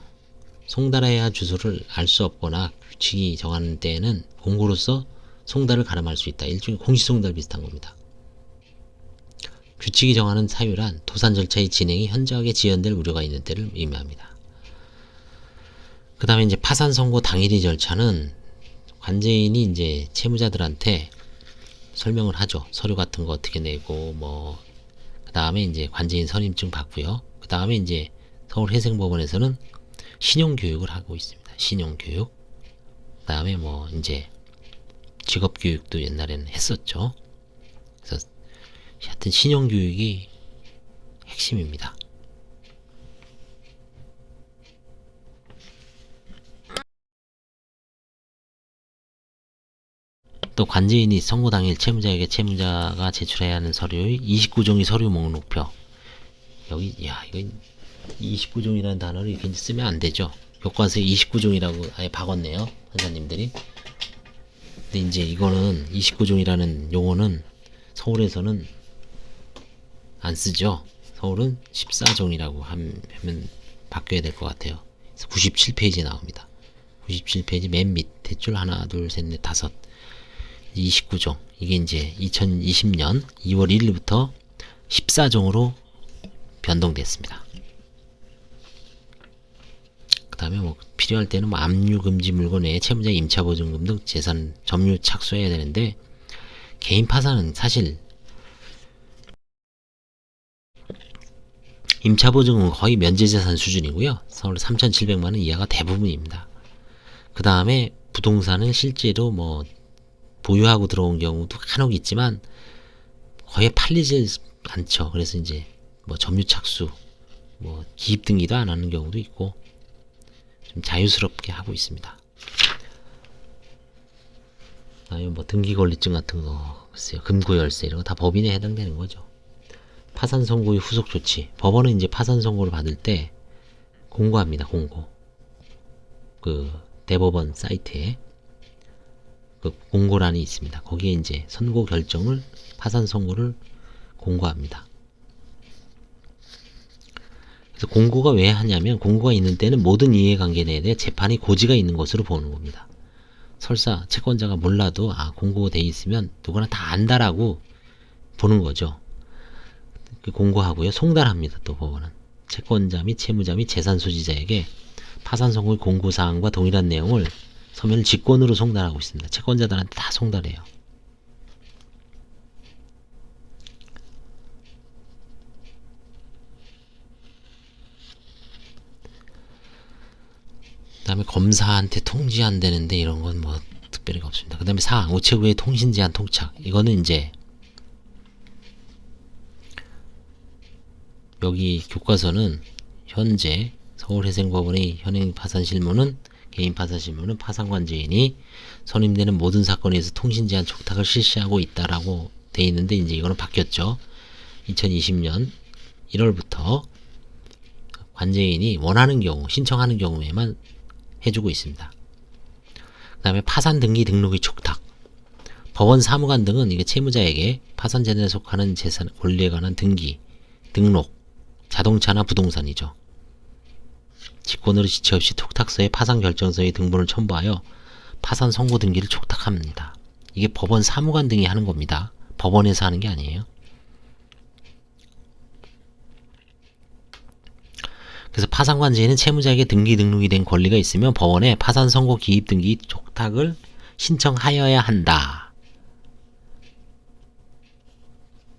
송달해야 할 주소를 알 수 없거나 규칙이 정하는 때에는 공고로서 송달을 가름할 수 있다. 일종의 공시송달 비슷한 겁니다. 규칙이 정하는 사유란 도산 절차의 진행이 현저하게 지연될 우려가 있는 때를 의미합니다. 그 다음에 이제 파산 선고 당일의 절차는 관제인이 이제 채무자들한테 설명을 하죠. 서류 같은 거 어떻게 내고 뭐 그 다음에 이제 관제인 선임증 받고요. 그 다음에 이제 서울회생법원에서는 신용교육을 하고 있습니다. 신용교육. 그 다음에 뭐 이제 직업교육도 옛날에는 했었죠. 그래서 하여튼 신용교육이 핵심입니다. 또 관제인이 선고 당일 채무자에게 채무자가 제출해야 하는 서류의 29종의 서류 목록표. 여기 이거 29종이라는 단어를 이렇게 쓰면 안 되죠. 교과서에 29종이라고 아예 박았네요. 판사님들이. 근데 이제 이거는 29종이라는 용어는 서울에서는 안 쓰죠. 서울은 14종이라고 하면 바뀌어야 될 것 같아요. 97페이지에 나옵니다. 97페이지 맨 밑에 줄 하나, 둘, 셋, 넷, 다섯. 29종. 이게 이제 2020년 2월 1일부터 14종으로 변동됐습니다. 그 다음에 뭐 필요할 때는 뭐 압류금지 물건 외에 채무자 임차보증금 등 재산 점유 착수해야 되는데 개인 파산은 사실 임차보증은 거의 면제재산 수준이고요. 서울 3,700만원 이하가 대부분입니다. 그 다음에 부동산은 실제로 뭐 보유하고 들어온 경우도 간혹 있지만 거의 팔리질 않죠. 그래서 이제 뭐 점유착수, 뭐 기입 등기도 안 하는 경우도 있고 좀 자유스럽게 하고 있습니다. 아니면 뭐 등기권리증 같은 거, 글쎄요, 금고열세 이런 거 다 법인에 해당되는 거죠. 파산 선고의 후속 조치. 법원은 이제 파산 선고를 받을 때 공고합니다. 공고. 그 대법원 사이트에 그 공고란이 있습니다. 거기에 이제 선고 결정을, 파산 선고를 공고합니다. 그래서 공고가 왜 하냐면, 공고가 있는 때는 모든 이해관계 내에 대해 재판이 고지가 있는 것으로 보는 겁니다. 설사 채권자가 몰라도 공고가 돼 있으면 누구나 다 안다라고 보는 거죠. 그 공고하고요. 송달합니다. 또 법원은 채권자 및 채무자 및 재산 소지자에게 파산 선고의 공고사항과 동일한 내용을 서면 직권으로 송달하고 있습니다. 채권자들한테 다 송달해요. 그 다음에 검사한테 통지 안 되는데 이런 건 뭐 특별히가 없습니다. 그 다음에 사항, 우체국의 통신 제한 통착. 이거는 이제 여기 교과서는 현재 서울회생법원의 현행 파산 실무는, 개인 파산 실무는 파산관제인이 선임되는 모든 사건에서 통신 제한 촉탁을 실시하고 있다라고 돼 있는데, 이제 이거는 바뀌었죠. 2020년 1월부터 관제인이 원하는 경우, 신청하는 경우에만 해주고 있습니다. 그 다음에 파산 등기 등록의 촉탁. 법원 사무관 등은 이게 채무자에게 파산 재단에 속하는 재산 권리에 관한 등기, 등록, 자동차나 부동산이죠. 직권으로 지체 없이 촉탁서에 파산 결정서의 등본을 첨부하여 파산 선고 등기를 촉탁합니다. 이게 법원 사무관 등이 하는 겁니다. 법원에서 하는 게 아니에요. 그래서 파산관제인은 채무자에게 등기 등록이 된 권리가 있으면 법원에 파산 선고 기입 등기 촉탁을 신청하여야 한다.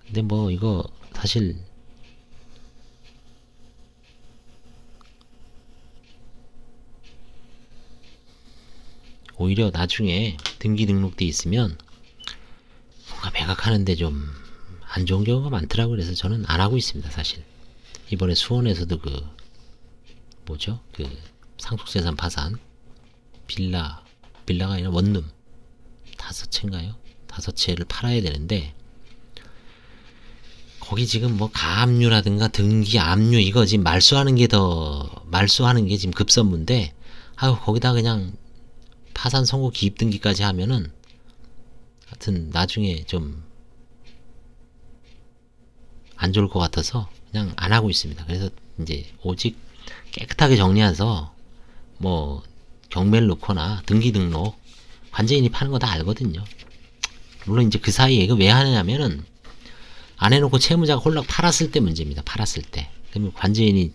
근데 뭐 이거 사실 오히려 나중에 등기 등록돼 있으면 뭔가 매각하는데 좀 안 좋은 경우가 많더라고요. 그래서 저는 안 하고 있습니다. 사실 이번에 수원에서도 그 뭐죠? 그 상속재산 파산 빌라가 아니라 원룸 5채인가요? 5채를 팔아야 되는데, 거기 지금 뭐 가압류라든가 등기 압류 이거 지금 말소하는 게 지금 급선무인데, 거기다 그냥 파산 선고 기입 등기까지 하면은 하여튼 나중에 좀 안 좋을 것 같아서 그냥 안 하고 있습니다. 그래서 이제 오직 깨끗하게 정리해서 뭐 경매를 놓거나 등기 등록, 관제인이 파는 거 다 알거든요. 물론 이제 그 사이에 이거 왜 하냐면은 안 해놓고 채무자가 홀락 팔았을 때 문제입니다. 팔았을 때. 그러면 관제인이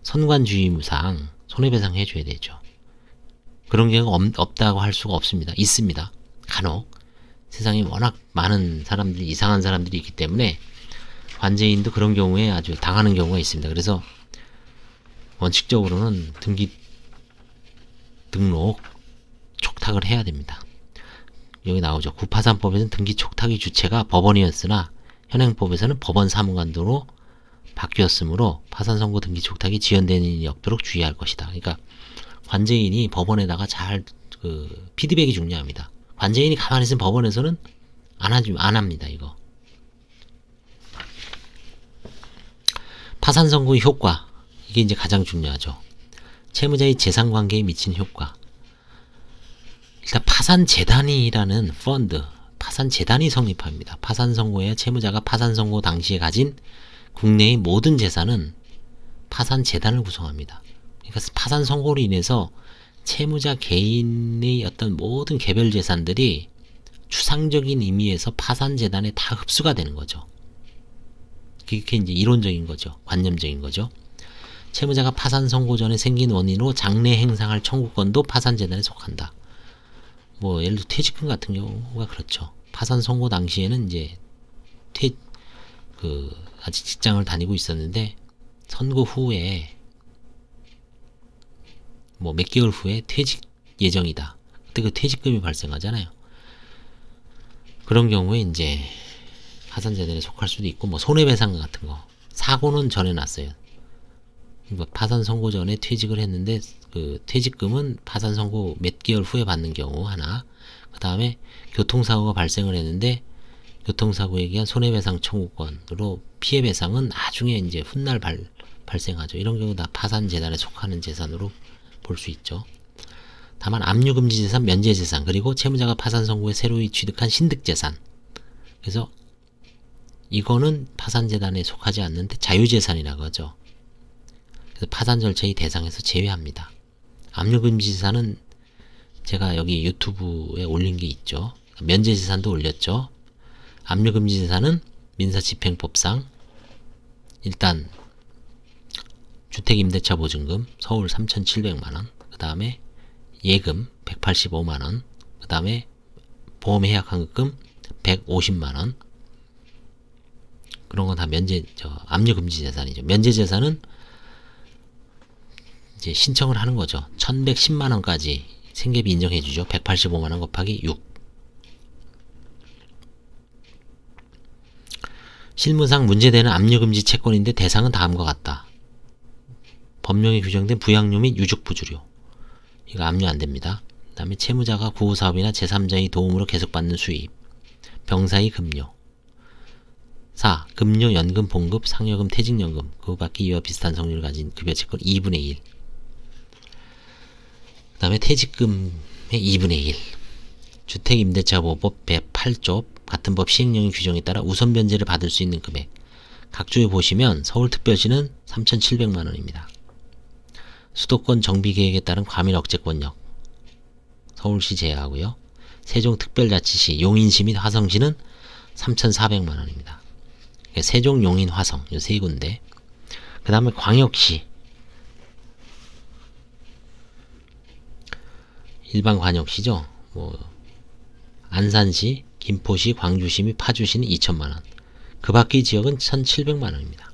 선관주의무상 손해배상 해줘야 되죠. 그런 경우가 없다고 할 수가 없습니다. 있습니다. 간혹 세상에 워낙 많은 사람들이, 이상한 사람들이 있기 때문에 관제인도 그런 경우에 아주 당하는 경우가 있습니다. 그래서 원칙적으로는 등기 등록 촉탁을 해야 됩니다. 여기 나오죠. 구파산법에서는 등기 촉탁의 주체가 법원이었으나 현행법에서는 법원 사무관도로 바뀌었으므로 파산선고 등기 촉탁이 지연되는 일이 없도록 주의할 것이다. 그러니까 관제인이 법원에다가 잘 피드백이 중요합니다. 관제인이 가만히 있으면 법원에서는 안 합니다. 이거. 파산 선고의 효과, 이게 이제 가장 중요하죠. 채무자의 재산 관계에 미친 효과. 일단 파산재단이라는 펀드, 파산재단이 성립합니다. 파산 선고에 채무자가 파산 선고 당시에 가진 국내의 모든 재산은 파산재단을 구성합니다. 그러니까 파산 선고로 인해서 채무자 개인의 어떤 모든 개별 재산들이 추상적인 의미에서 파산재단에 다 흡수가 되는 거죠. 그게 이제 이론적인 거죠. 관념적인 거죠. 채무자가 파산 선고 전에 생긴 원인으로 장래 행상할 청구권도 파산재단에 속한다. 뭐 예를 들어 퇴직금 같은 경우가 그렇죠. 파산 선고 당시에는 이제 아직 직장을 다니고 있었는데 선고 후에 뭐 몇 개월 후에 퇴직 예정이다. 그때 그 퇴직금이 발생하잖아요. 그런 경우에 이제 파산재단에 속할 수도 있고, 뭐 손해배상 같은 거, 사고는 전에 났어요. 뭐 파산 선고 전에 퇴직을 했는데 그 퇴직금은 파산 선고 몇 개월 후에 받는 경우 하나, 그 그 다음에 교통사고가 발생을 했는데 교통사고에 의한 손해배상 청구권으로 피해배상은 나중에 이제 훗날 발생하죠. 이런 경우 다 파산재단에 속하는 재산으로 볼 수 있죠. 다만 압류금지재산, 면제재산, 그리고 채무자가 파산 선고에 새로이 취득한 신득재산. 그래서 이거는 파산재단에 속하지 않는데 자유재산이라고 하죠. 그래서 파산 절차의 대상에서 제외합니다. 압류금지재산은 제가 여기 유튜브에 올린 게 있죠. 면제재산도 올렸죠. 압류금지재산은 민사집행법상 일단 주택임대차 보증금 서울 3,700만원, 그 다음에 예금 185만원, 그 다음에 보험해약환급금 150만원, 그런 건 다 압류금지재산이죠. 면제재산은 이제 신청을 하는 거죠. 1110만원까지 생계비 인정해주죠. 185만원 곱하기 6. 실무상 문제되는 압류금지 채권인데 대상은 다음과 같다. 법령에 규정된 부양료 및 유족부주료. 이거 압류 안됩니다. 그 다음에 채무자가 구호사업이나 제3자의 도움으로 계속받는 수입. 병사의 급료. 4. 급료, 연금, 봉급, 상여금, 퇴직연금. 그 밖에 이와 비슷한 성질을 가진 급여채권 2분의 1. 그 다음에 퇴직금의 2분의 1. 주택임대차보호법 108조 같은 법 시행령의 규정에 따라 우선 변제를 받을 수 있는 금액. 각 조에 보시면 서울특별시는 3,700만원입니다. 수도권 정비계획에 따른 과밀 억제권력. 서울시 제외하고요. 세종특별자치시, 용인시 및 화성시는 3,400만원입니다. 세종, 용인, 화성 이 세 군데. 그 다음에 광역시, 일반 광역시죠. 안산시, 김포시, 광주시 및 파주시는 2천만원. 그 밖의 지역은 1,700만원입니다.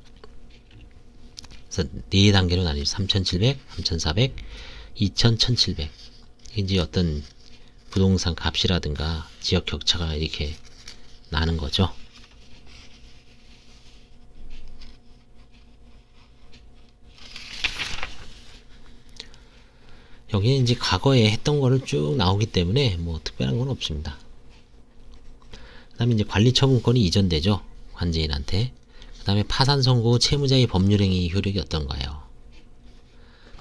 그래서 4단계로 나뉘죠. 3,700, 3,400, 2,000, 1,700. 이제 어떤 부동산 값이라든가 지역 격차가 이렇게 나는 거죠. 여기에 이제 과거에 했던 거를 쭉 나오기 때문에 뭐 특별한 건 없습니다. 그 다음에 이제 관리처분권이 이전되죠. 관제인한테. 그 다음에 파산 선고 후 채무자의 법률행위 효력이 어떤가요?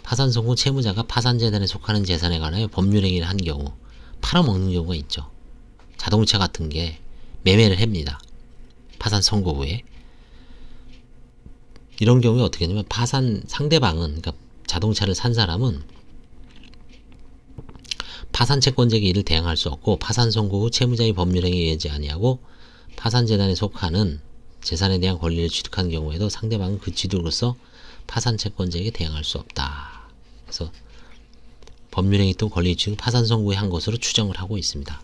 파산 선고 후 채무자가 파산재단에 속하는 재산에 관하여 법률행위를 한 경우 팔아먹는 경우가 있죠. 자동차 같은 게 매매를 합니다. 파산 선고 후에. 이런 경우에 어떻게 되냐면 상대방은, 그러니까 자동차를 산 사람은 파산채권자에게 이를 대항할 수 없고, 파산 선고 후 채무자의 법률행위에 의하지 아니하고 파산재단에 속하는 재산에 대한 권리를 취득한 경우에도 상대방은 그 취득으로서 파산채권자에게 대항할 수 없다. 그래서 법률행위 또는 권리 취득은 파산 선고 후에 한 것으로 추정을 하고 있습니다.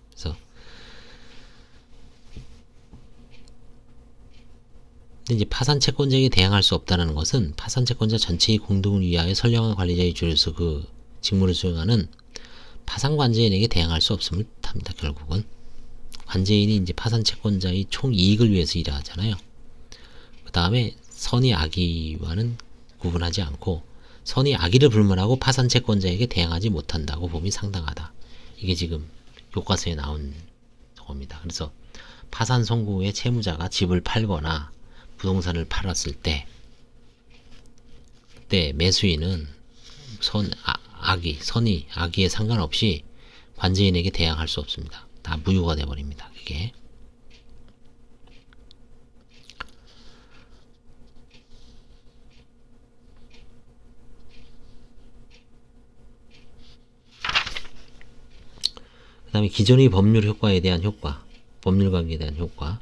그래서 근데 이제 파산채권자에게 대항할 수 없다는 것은 파산채권자 전체의 공동을 위하여 선량한 관리자의 주로서 그 직무를 수행하는 파산관제인에게 대항할 수 없음을 뜻합니다. 결국은 관제인이 이제 파산채권자의 총 이익을 위해서 일하잖아요. 그 다음에 선의 악의와는 구분하지 않고 선의 악의를 불문하고 파산채권자에게 대항하지 못한다고 봄이 상당하다. 이게 지금 교과서에 나온 겁니다. 그래서 파산 선고 후에 채무자가 집을 팔거나 부동산을 팔았을 때 그때 매수인은 선의, 악의에 상관없이 관제인에게 대항할 수 없습니다. 다 무효가 되어버립니다. 그게. 그 다음에 기존의 법률 효과에 대한 효과, 법률 관계에 대한 효과,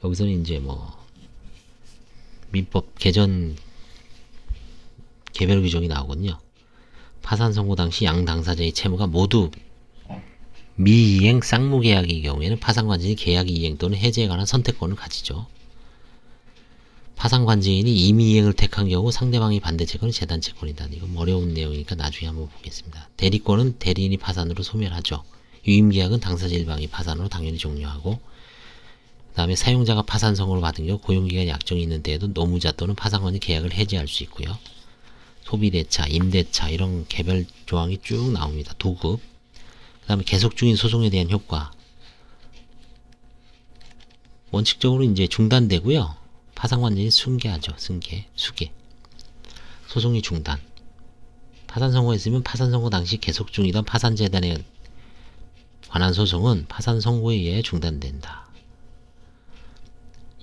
여기서는 이제 민법 개정 개별 규정이 나오거든요. 파산 선고 당시 양 당사자의 채무가 모두 미이행 쌍무계약의 경우에는 파산관제인이 계약 이행 또는 해제에 관한 선택권을 가지죠. 파산관제인이 임의이행을 택한 경우 상대방이 반대채권은 재단채권이다. 이건 어려운 내용이니까 나중에 한번 보겠습니다. 대리권은 대리인이 파산으로 소멸하죠. 유임계약은 당사자 일방이 파산으로 당연히 종료하고, 그 다음에 사용자가 파산 선고를 받은 경우 고용기간이 약정이 있는 때에도 노무자 또는 파산관이 계약을 해지할 수 있고요. 소비대차, 임대차 이런 개별 조항이 쭉 나옵니다. 도급. 그 다음에 계속 중인 소송에 대한 효과. 원칙적으로 이제 중단되고요. 파산관계는 승계하죠. 수계. 소송이 중단. 파산 선고했으면 파산 선고 당시 계속 중이던 파산재단에 관한 소송은 파산 선고에 의해 중단된다.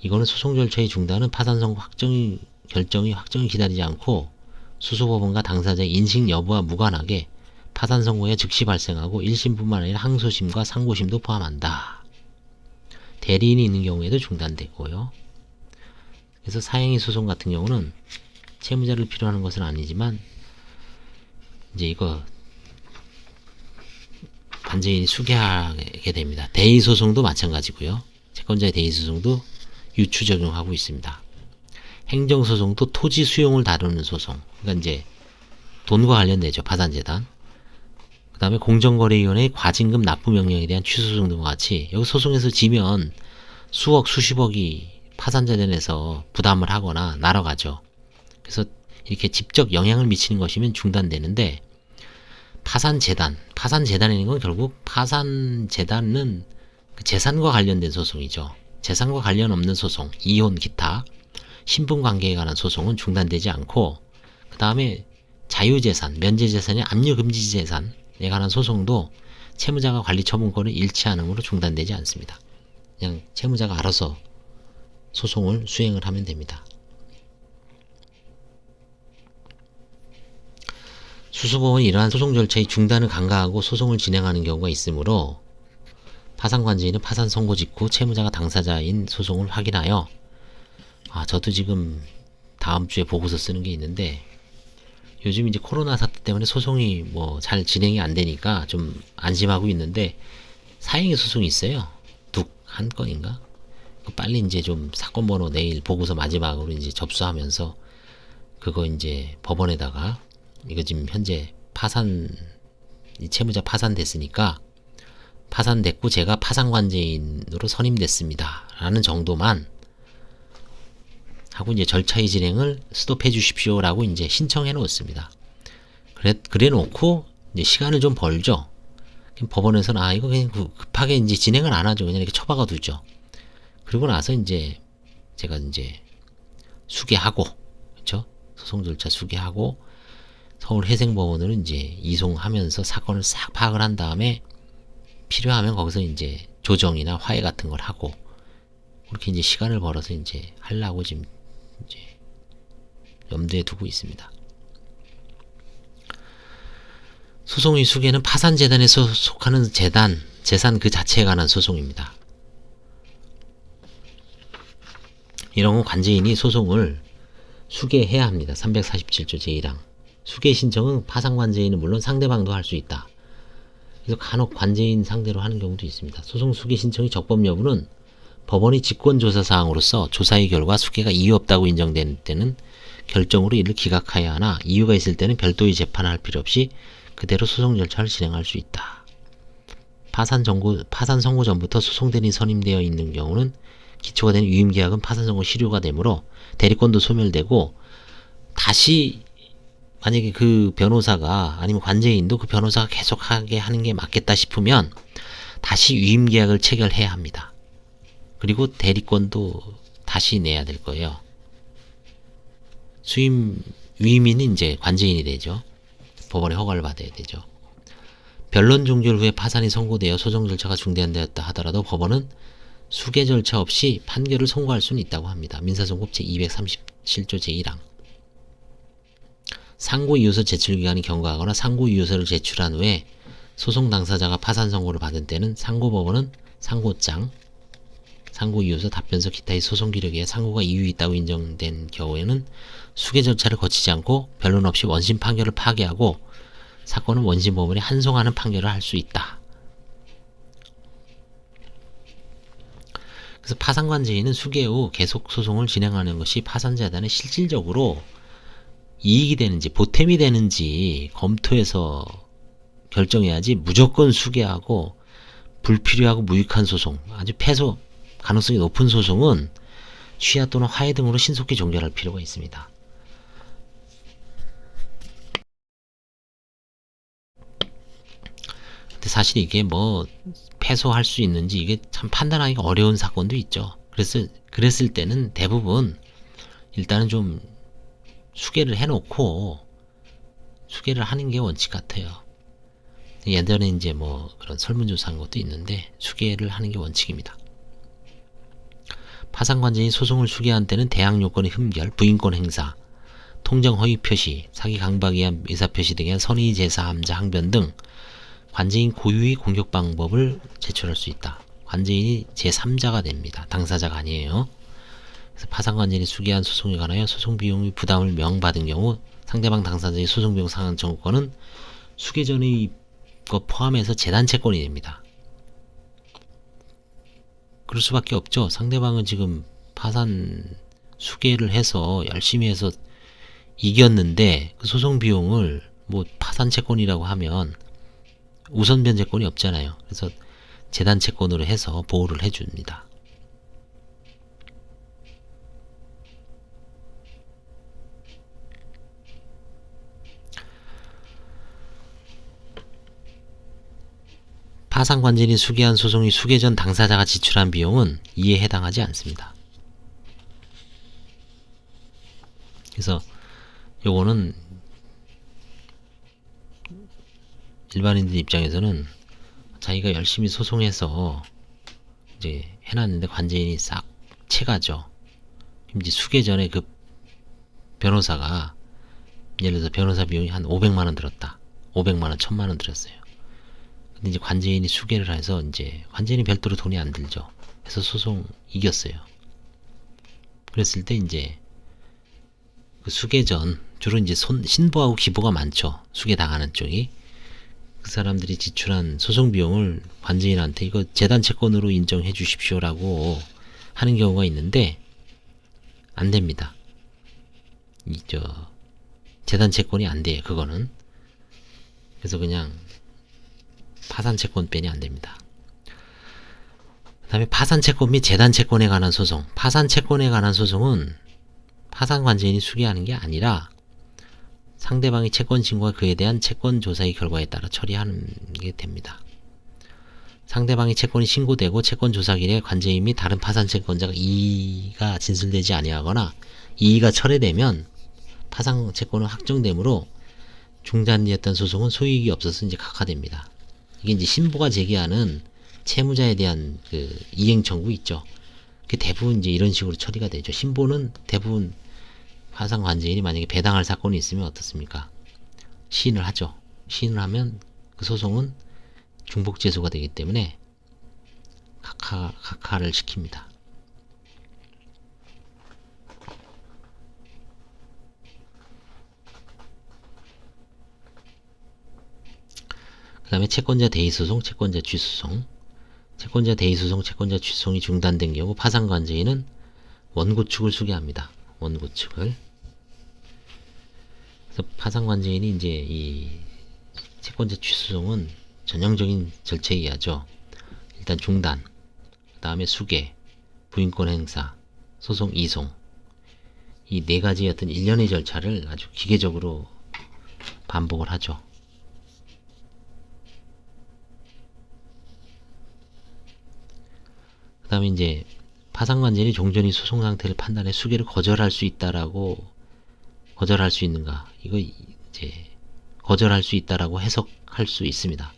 이거는 소송 절차의 중단은 파산 선고 결정이 확정을 기다리지 않고 수소법원과 당사자의 인식 여부와 무관하게 파산 선고에 즉시 발생하고 1심뿐만 아니라 항소심과 상고심도 포함한다. 대리인이 있는 경우에도 중단되고요. 그래서 사행위 소송 같은 경우는 채무자를 필요로 하는 것은 아니지만 이제 이거 관제인이 수개하게 됩니다. 대의소송도 마찬가지고요. 채권자의 대의소송도 유추 적용하고 있습니다. 행정소송도 토지 수용을 다루는 소송. 그러니까 이제 돈과 관련되죠. 파산재단. 그 다음에 공정거래위원회의 과징금 납부 명령에 대한 취소소송 등과 같이 여기 소송에서 지면 수억 수십억이 파산재단에서 부담을 하거나 날아가죠. 그래서 이렇게 직접 영향을 미치는 것이면 중단되는데 파산재단이라는 건 결국 파산재단은 그 재산과 관련된 소송이죠. 재산과 관련 없는 소송, 이혼, 기타, 신분관계에 관한 소송은 중단되지 않고 그 다음에 자유재산, 면제재산의 압류금지재산에 관한 소송도 채무자가 관리처분권을 잃지 않음으로 중단되지 않습니다. 그냥 채무자가 알아서 소송을 수행을 하면 됩니다. 수수법원은 이러한 소송 절차의 중단을 간과하고 소송을 진행하는 경우가 있으므로 파산관제인은 파산 선고 직후 채무자가 당사자인 소송을 확인하여 저도 지금 다음 주에 보고서 쓰는 게 있는데 요즘 이제 코로나 사태 때문에 소송이 뭐 잘 진행이 안 되니까 좀 안심하고 있는데 사행위 소송이 있어요. 한 건인가? 빨리 이제 좀 사건 번호 내일 보고서 마지막으로 이제 접수하면서 그거 이제 법원에다가 이거 지금 현재 이 채무자 파산됐으니까 파산됐고 제가 파산관제인으로 선임됐습니다. 라는 정도만 하고 이제 절차의 진행을 스톱해 주십시오. 라고 이제 신청해 놓습니다. 그래 놓고 이제 시간을 좀 벌죠. 법원에서는 이거 그냥 급하게 이제 진행을 안 하죠. 그냥 이렇게 처박아 두죠. 그리고 나서 이제 제가 이제 수개하고, 그렇죠? 소송 절차 수개하고 서울회생법원으로 이제 이송하면서 사건을 싹 파악을 한 다음에 필요하면 거기서 이제 조정이나 화해 같은 걸 하고 그렇게 이제 시간을 벌어서 이제 하려고 지금 이제 염두에 두고 있습니다. 소송의 수개는 파산재단에 속하는 재산 그 자체에 관한 소송입니다. 이런 건 관제인이 소송을 수개해야 합니다. 347조 제1항. 수개 신청은 파산관제인은 물론 상대방도 할 수 있다. 그래서 간혹 관제인 상대로 하는 경우도 있습니다. 소송 수개 신청의 적법 여부는 법원이 직권조사사항으로서 조사의 결과 수개가 이유 없다고 인정되는 때는 결정으로 이를 기각하여야 하나 이유가 있을 때는 별도의 재판을 할 필요 없이 그대로 소송 절차를 진행할 수 있다. 파산 선고 전부터 소송대리인이 선임되어 있는 경우는 기초가 된 위임계약은 파산 선고 실효가 되므로 대리권도 소멸되고 다시 만약에 그 변호사가 아니면 관제인도 그 변호사가 계속하게 하는 게 맞겠다 싶으면 다시 위임계약을 체결해야 합니다. 그리고 대리권도 다시 내야 될 거예요. 위임인은 이제 관제인이 되죠. 법원의 허가를 받아야 되죠. 변론 종결 후에 파산이 선고되어 소송 절차가 중단되었다 하더라도 법원은 수개 절차 없이 판결을 선고할 수는 있다고 합니다. 민사소송법 제237조 제1항. 상고이유서 제출기간이 경과하거나 상고이유서를 제출한 후에 소송 당사자가 파산 선고를 받은 때는 상고법원은 상고장, 상고이유서, 답변서, 기타의 소송 기록에 상고가 이유 있다고 인정된 경우에는 수개 절차를 거치지 않고 변론 없이 원심 판결을 파기하고 사건은 원심 법원에 한송하는 판결을 할 수 있다. 그래서 파산관제인은 수개 후 계속 소송을 진행하는 것이 파산재단에 실질적으로 이익이 되는지 보탬이 되는지 검토해서 결정해야지 무조건 수개하고 불필요하고 무익한 소송, 아주 패소 가능성이 높은 소송은 취하 또는 화해 등으로 신속히 종결할 필요가 있습니다. 근데 사실 이게 뭐 패소할 수 있는지 이게 참 판단하기가 어려운 사건도 있죠. 그랬을 때는 대부분 일단은 좀 수개를 해놓고 수개를 하는 게 원칙 같아요. 예전에 이제 뭐 그런 설문조사한 것도 있는데 수개를 하는 게 원칙입니다. 파산관제인 소송을 수개한 때는 대항 요건의 흠결, 부인권 행사, 통정 허위 표시, 사기 강박에 의한 의사 표시 등에 의한 선의 제사 함자 항변 등 관제인 고유의 공격 방법을 제출할 수 있다. 관제인이 제3자가 됩니다. 당사자가 아니에요. 그래서 파산관제인이 수개한 소송에 관하여 소송 비용의 부담을 명받은 경우 상대방 당사자의 소송 비용 상환 청구권은 수개 전의 것 포함해서 재단 채권이 됩니다. 그럴 수밖에 없죠. 상대방은 지금 파산 수개를 해서 열심히 해서 이겼는데 그 소송 비용을 뭐 파산 채권이라고 하면 우선 변제권이 없잖아요. 그래서 재단 채권으로 해서 보호를 해줍니다. 파산관제인이 수개한 소송이 수개 전 당사자가 지출한 비용은 이에 해당하지 않습니다. 그래서 요거는 일반인들 입장에서는 자기가 열심히 소송해서 이제 해놨는데 관제인이 싹 채가죠. 이제 수개 전에 그 변호사가 예를 들어서 변호사 비용이 한 500만원 들었다. 500만원, 1000만원 들었어요. 근데 이제 관제인이 수개를 해서 이제 관제인이 별도로 돈이 안 들죠. 해서 소송 이겼어요. 그랬을 때 이제 그 수개 전 주로 이제 신보하고 기보가 많죠. 수개 당하는 쪽이. 그 사람들이 지출한 소송 비용을 관제인한테 이거 재단 채권으로 인정해 주십시오라고 하는 경우가 있는데 안 됩니다. 재단 채권이 안 돼요. 그거는. 그래서 그냥 파산 채권뿐이 안 됩니다. 그 다음에 파산 채권 및 재단 채권에 관한 소송. 파산 채권에 관한 소송은 파산 관제인이 수개하는 게 아니라 상대방의 채권 신고와 그에 대한 채권 조사의 결과에 따라 처리하는 게 됩니다. 상대방의 채권이 신고되고 채권 조사기일에 관제인 및 다른 파산 채권자가 이의가 진술되지 아니하거나 이의가 철회되면 파산 채권은 확정되므로 중단되었던 소송은 소유이익이 없어서 이제 각하됩니다. 이게 이제 신보가 제기하는 채무자에 대한 그 이행 청구 있죠. 그 대부분 이제 이런 식으로 처리가 되죠. 신보는 대부분 파산 관제인이 만약에 배당할 사건이 있으면 어떻습니까? 시인을 하죠. 시인을 하면 그 소송은 중복재소가 되기 때문에 각하를 시킵니다. 그 다음에 채권자 대의소송, 채권자 취소송. 채권자 대의소송, 채권자 취소송이 중단된 경우 파산관제인은 원고 측을 수개합니다. 원고 측을. 그래서 파산관제인이 이제 이 채권자 취소송은 전형적인 절차에 의하죠. 일단 중단, 그 다음에 수개, 부인권 행사, 소송 이송. 이 네 가지의 어떤 일련의 절차를 아주 기계적으로 반복을 하죠. 그 다음에 이제 파산관제인이 종전이 소송 상태를 판단해 수개를 거절할 수 있다라고 거절할 수 있는가? 이거 이제 거절할 수 있다라고 해석할 수 있습니다.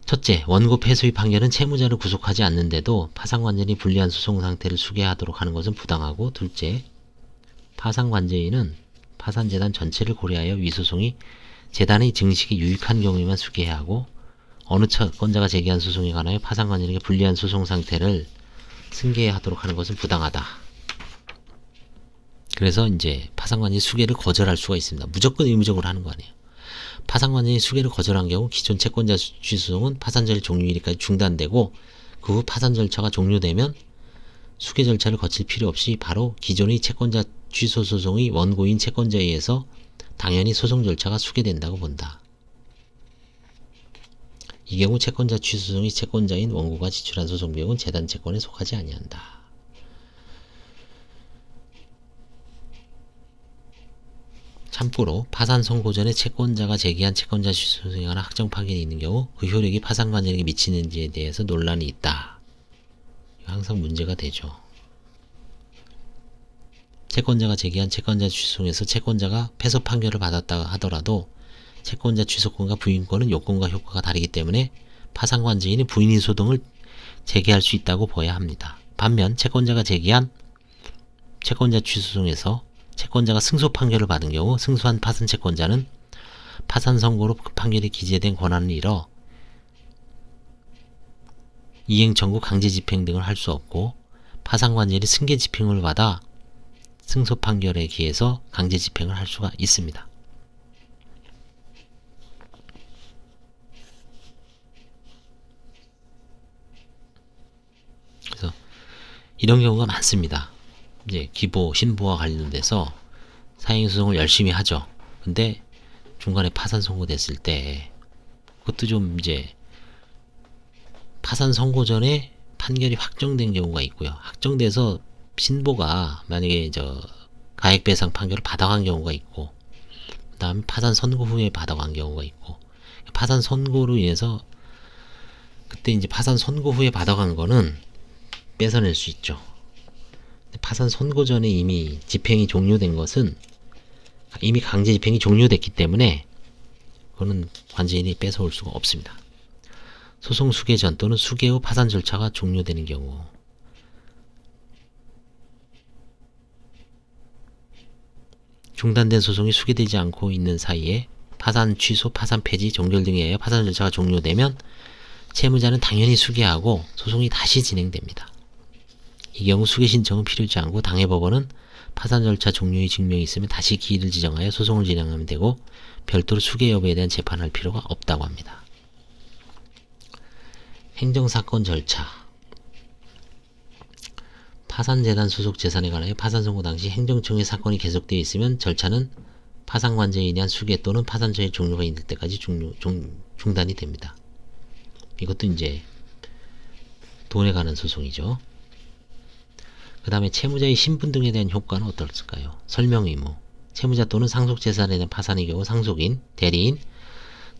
첫째, 원고 패소의 판결은 채무자를 구속하지 않는데도 파산관제인이 불리한 소송 상태를 수개하도록 하는 것은 부당하고, 둘째, 파산관제인은 파산재단 전체를 고려하여 위소송이 재단의 증식에 유익한 경우에만 수개해야 하고, 어느 채권자가 제기한 소송에 관하여 파산관제인에게 불리한 소송 상태를 승계하도록 하는 것은 부당하다. 그래서 이제 파산관제인 수개를 거절할 수가 있습니다. 무조건 의무적으로 하는 거 아니에요. 파산관제인이 수개를 거절한 경우 기존 채권자 취소송은 파산절 종료일까지 중단되고, 그 후 파산 절차가 종료되면 수개 절차를 거칠 필요 없이 바로 기존의 채권자 취소 소송의 원고인 채권자에 의해서 당연히 소송 절차가 수개된다고 본다. 이 경우 채권자 취소송이 채권자인 원고가 지출한 소송 비용은 재단 채권에 속하지 아니한다. 참고로 파산 선고 전에 채권자가 제기한 채권자 취소 소송에 관한 확정 판결이 있는 경우 그 효력이 파산관계에게 미치는지에 대해서 논란이 있다. 항상 문제가 되죠. 채권자가 제기한 채권자 취소송에서 채권자가 패소 판결을 받았다 하더라도 채권자 취소권과 부인권은 요건과 효과가 다르기 때문에 파산관계인이 부인인 소송을 제기할 수 있다고 봐야 합니다. 반면 채권자가 제기한 채권자 취소송에서 채권자가 승소 판결을 받은 경우 승소한 파산 채권자는 파산 선고로 그 판결에 기재된 권한을 잃어 이행 청구 강제 집행 등을 할 수 없고 파산관계인이 승계 집행을 받아 승소 판결에 기해서 강제 집행을 할 수가 있습니다. 그래서 이런 경우가 많습니다. 이제 기보, 신보와 관련돼서 사행소송을 열심히 하죠. 근데 중간에 파산 선고됐을 때 그것도 좀 이제 파산 선고 전에 판결이 확정된 경우가 있고요. 확정돼서 신보가 만약에 가액배상 판결을 받아간 경우가 있고, 그 다음에 파산 선고 후에 받아간 경우가 있고, 파산 선고로 인해서 그때 이제 파산 선고 후에 받아간 거는 뺏어낼 수 있죠. 파산 선고 전에 이미 집행이 종료된 것은 이미 강제 집행이 종료됐기 때문에 그거는 관제인이 뺏어올 수가 없습니다. 소송 수계 전 또는 수계 후 파산 절차가 종료되는 경우, 중단된 소송이 수계되지 않고 있는 사이에 파산 취소, 파산 폐지, 종결 등에 의하여 파산 절차가 종료되면 채무자는 당연히 수계하고 소송이 다시 진행됩니다. 이 경우 수계 신청은 필요치 않고 당해법원은 파산 절차 종료의 증명이 있으면 다시 기일을 지정하여 소송을 진행하면 되고 별도로 수계 여부에 대한 재판할 필요가 없다고 합니다. 행정사건 절차. 파산재단 소속 재산에 관하여 파산 선고 당시 행정청의 사건이 계속되어 있으면 절차는 파산관제인이 한 수계 또는 파산처의 종료가 있을 때까지 중단이 됩니다. 이것도 이제 돈에 관한 소송이죠. 그 다음에 채무자의 신분 등에 대한 효과는 어떨까요? 설명 의무. 채무자 또는 상속재산에 대한 파산의 경우 상속인, 대리인,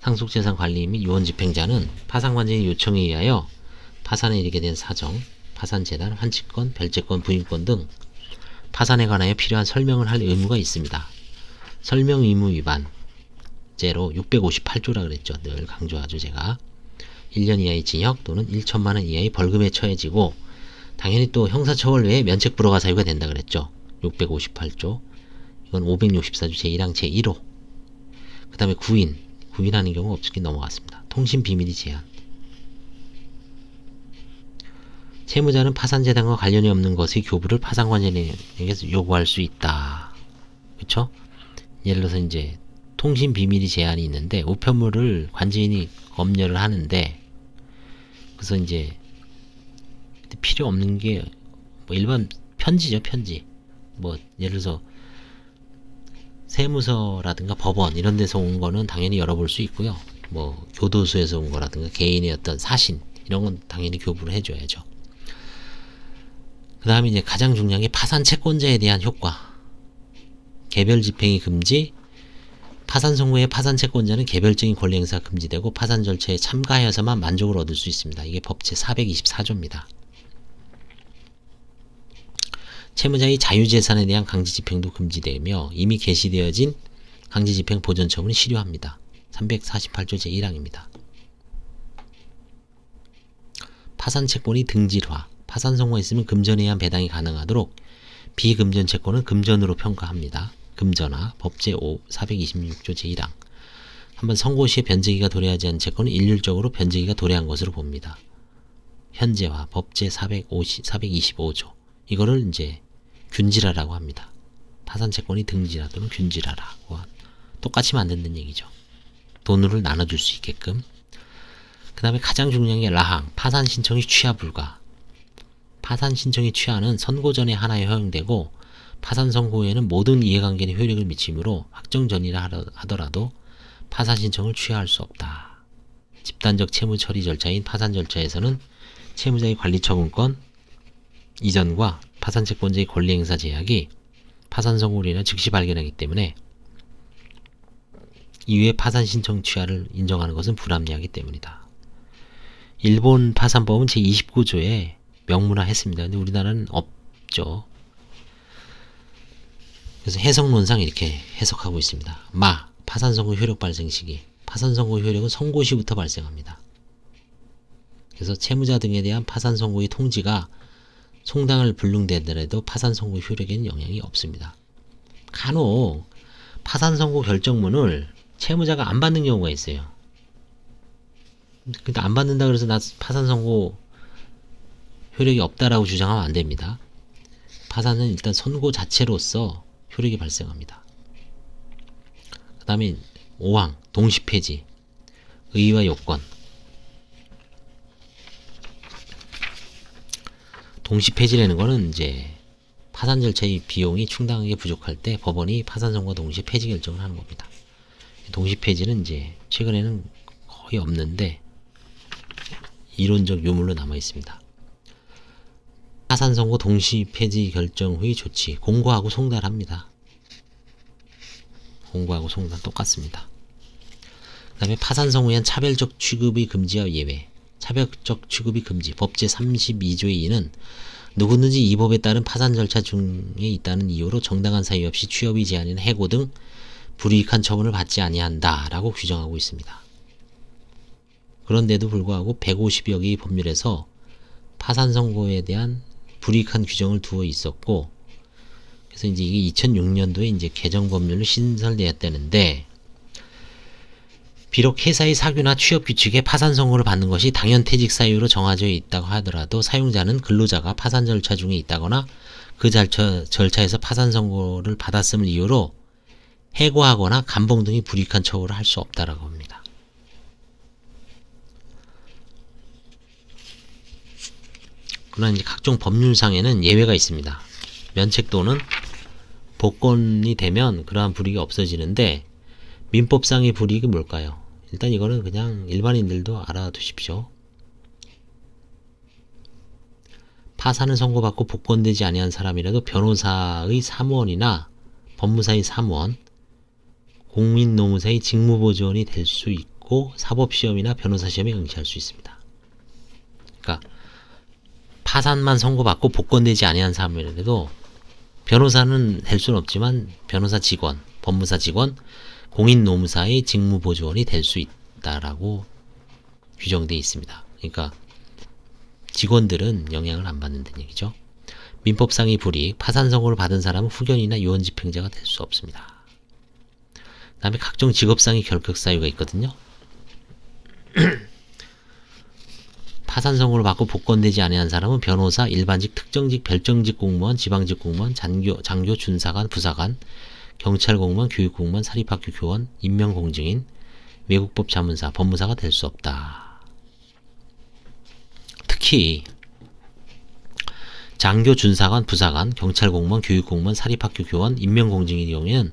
상속재산 관리인 및 유언집행자는 파산관제인 요청에 의하여 파산에 이르게 된 사정, 파산재단, 환치권, 별채권, 부인권 등 파산에 관하여 필요한 설명을 할 의무가 있습니다. 설명 의무 위반 죄로 658조라 그랬죠. 늘 강조하죠. 제가 1년 이하의 징역 또는 1천만원 이하의 벌금에 처해지고 당연히 또 형사처벌 외에 면책 불허가 사유가 된다 그랬죠. 658조. 이건 564조 제1항 제1호. 그 다음에 구인하는 경우 없이 넘어갔습니다. 통신 비밀이 제한. 채무자는 파산재단과 관련이 없는 것의 교부를 파산관제인에게서 요구할 수 있다. 그쵸? 예를 들어서 이제 통신 비밀이 제한이 있는데 우편물을 관제인이 검열을 하는데 그래서 이제 필요 없는 게 뭐 일반 편지죠. 편지. 뭐 예를 들어서 세무서라든가 법원 이런 데서 온 거는 당연히 열어볼 수 있고요. 뭐 교도소에서 온 거라든가 개인의 어떤 사신 이런 건 당연히 교부를 해줘야죠. 그 다음에 이제 가장 중요한 게 파산 채권자에 대한 효과. 개별 집행이 금지. 파산 선고의 파산 채권자는 개별적인 권리 행사가 금지되고 파산 절차에 참가하여서만 만족을 얻을 수 있습니다. 이게 법제 424조입니다. 채무자의 자유재산에 대한 강제집행도 금지되며 이미 개시되어진 강제집행 보전처분은 실효합니다. 348조 제1항입니다. 파산 채권이 등질화. 파산 선고가 있으면 금전에 의한 배당이 가능하도록 비금전 채권은 금전으로 평가합니다. 금전화. 법제 426조 제1항. 한번 선고 시에 변제기가 도래하지 않은 채권은 일률적으로 변제기가 도래한 것으로 봅니다. 현재화. 법제 425조. 이거를 이제 균질화라고 합니다. 파산 채권이 등질화 또는 균질화라고 똑같이 만든다는 얘기죠. 돈으로 나눠줄 수 있게끔. 그 다음에 가장 중요한 게 라항. 파산 신청이 취하 불가. 파산 신청의 취하는 선고 전에 하나에 허용되고 파산 선고 후에는 모든 이해관계에 효력을 미치므로 확정 전이라 하더라도 파산 신청을 취하할 수 없다. 집단적 채무 처리 절차인 파산 절차에서는 채무자의 관리처분권 이전과 파산 채권자의 권리 행사 제약이 파산 선고로 인해 즉시 발견하기 때문에 이후에 파산 신청 취하를 인정하는 것은 불합리하기 때문이다. 일본 파산법은 제29조에 명문화했습니다. 근데 우리나라는 없죠. 그래서 해석론상 이렇게 해석하고 있습니다. 파산 선고 효력 발생 시기. 파산 선고 효력은 선고 시부터 발생합니다. 그래서 채무자 등에 대한 파산 선고의 통지가 송당을 불능되더라도 파산 선고 효력에는 영향이 없습니다. 간혹 파산 선고 결정문을 채무자가 안 받는 경우가 있어요. 근데 안 받는다 그래서 나 파산 선고 효력이 없다라고 주장하면 안 됩니다. 파산은 일단 선고 자체로서 효력이 발생합니다. 그 다음에 5항 동시폐지 의의와 요건. 동시폐지라는 거는 이제 파산 절차의 비용이 충당하게 부족할 때 법원이 파산 선고와 동시에 폐지 결정을 하는 겁니다. 동시폐지는 이제 최근에는 거의 없는데 이론적 유물로 남아 있습니다. 파산 선고 동시 폐지 결정 후의 조치 공고하고 송달합니다. 공고하고 송달 똑같습니다. 그 다음에 파산 선고에 한 차별적 취급의 금지와 예외. 차별적 취급의 금지 법 제32조의 2는 누구든지 이 법에 따른 파산 절차 중에 있다는 이유로 정당한 사유 없이 취업의 제한이나 해고 등 불이익한 처분을 받지 아니한다 라고 규정하고 있습니다. 그런데도 불구하고 150여 개의 법률에서 파산 선고에 대한 불이익한 규정을 두어 있었고, 그래서 이제 이게 2006년도에 이제 개정 법률로 신설되었다는데, 비록 회사의 사규나 취업 규칙에 파산 선고를 받는 것이 당연퇴직 사유로 정해져 있다고 하더라도 사용자는 근로자가 파산 절차 중에 있다거나 그 절차에서 파산 선고를 받았음을 이유로 해고하거나 감봉 등의 불이익한 처우를 할 수 없다라고 합니다. 그러나 이제 각종 법률상에는 예외가 있습니다. 면책 또는 복권이 되면 그러한 불이익이 없어지는데 민법상의 불이익이 뭘까요? 일단 이거는 그냥 일반인들도 알아두십시오. 파산을 선고받고 복권되지 아니한 사람이라도 변호사의 사무원이나 법무사의 사무원, 공민노무사의 직무보조원이 될 수 있고 사법시험이나 변호사시험에 응시할 수 있습니다. 그러니까 파산만 선고받고 복권되지 아니한 사람이라도 변호사는 될 수는 없지만 변호사 직원, 법무사 직원, 공인노무사의 직무보조원이 될 수 있다라고 규정되어 있습니다. 그러니까 직원들은 영향을 안 받는다는 얘기죠. 민법상의 불이익, 파산 선고를 받은 사람은 후견이나 유언집행자가 될 수 없습니다. 그 다음에 각종 직업상의 결격사유가 있거든요. 파산 선고를 받고 복권되지 아니한 사람은 변호사, 일반직, 특정직, 별정직 공무원, 지방직 공무원, 장교, 준사관, 부사관, 경찰 공무원, 교육 공무원, 사립학교 교원, 임명공증인, 외국법 자문사, 법무사가 될 수 없다. 특히 장교, 준사관, 부사관, 경찰 공무원, 교육 공무원, 사립학교 교원, 임명공증인의 경우에는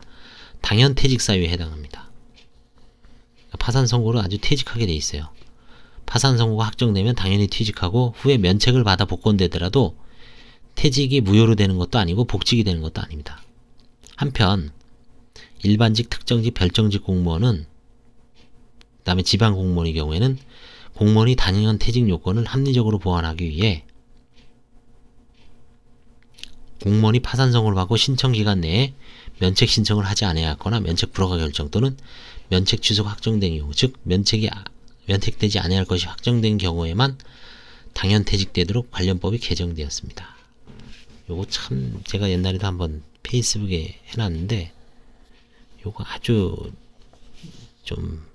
당연퇴직 사유에 해당합니다. 파산 선고를 아주 퇴직하게 돼 있어요. 파산 선고가 확정되면 당연히 퇴직하고 후에 면책을 받아 복권되더라도 퇴직이 무효로 되는 것도 아니고 복직이 되는 것도 아닙니다. 한편 일반직, 특정직, 별정직 공무원은 그 다음에 지방 공무원의 경우에는 공무원이 당연 퇴직 요건을 합리적으로 보완하기 위해 공무원이 파산 선고를 받고 신청 기간 내에 면책 신청을 하지 아니하였거나 면책 불허가 결정 또는 면책 취소가 확정된 경우, 즉 면책되지 아니할 것이 확정된 경우에만 당연 퇴직되도록 관련법이 개정되었습니다. 요거 참 제가 옛날에도 한번 페이스북에 해놨는데 요거 아주 좀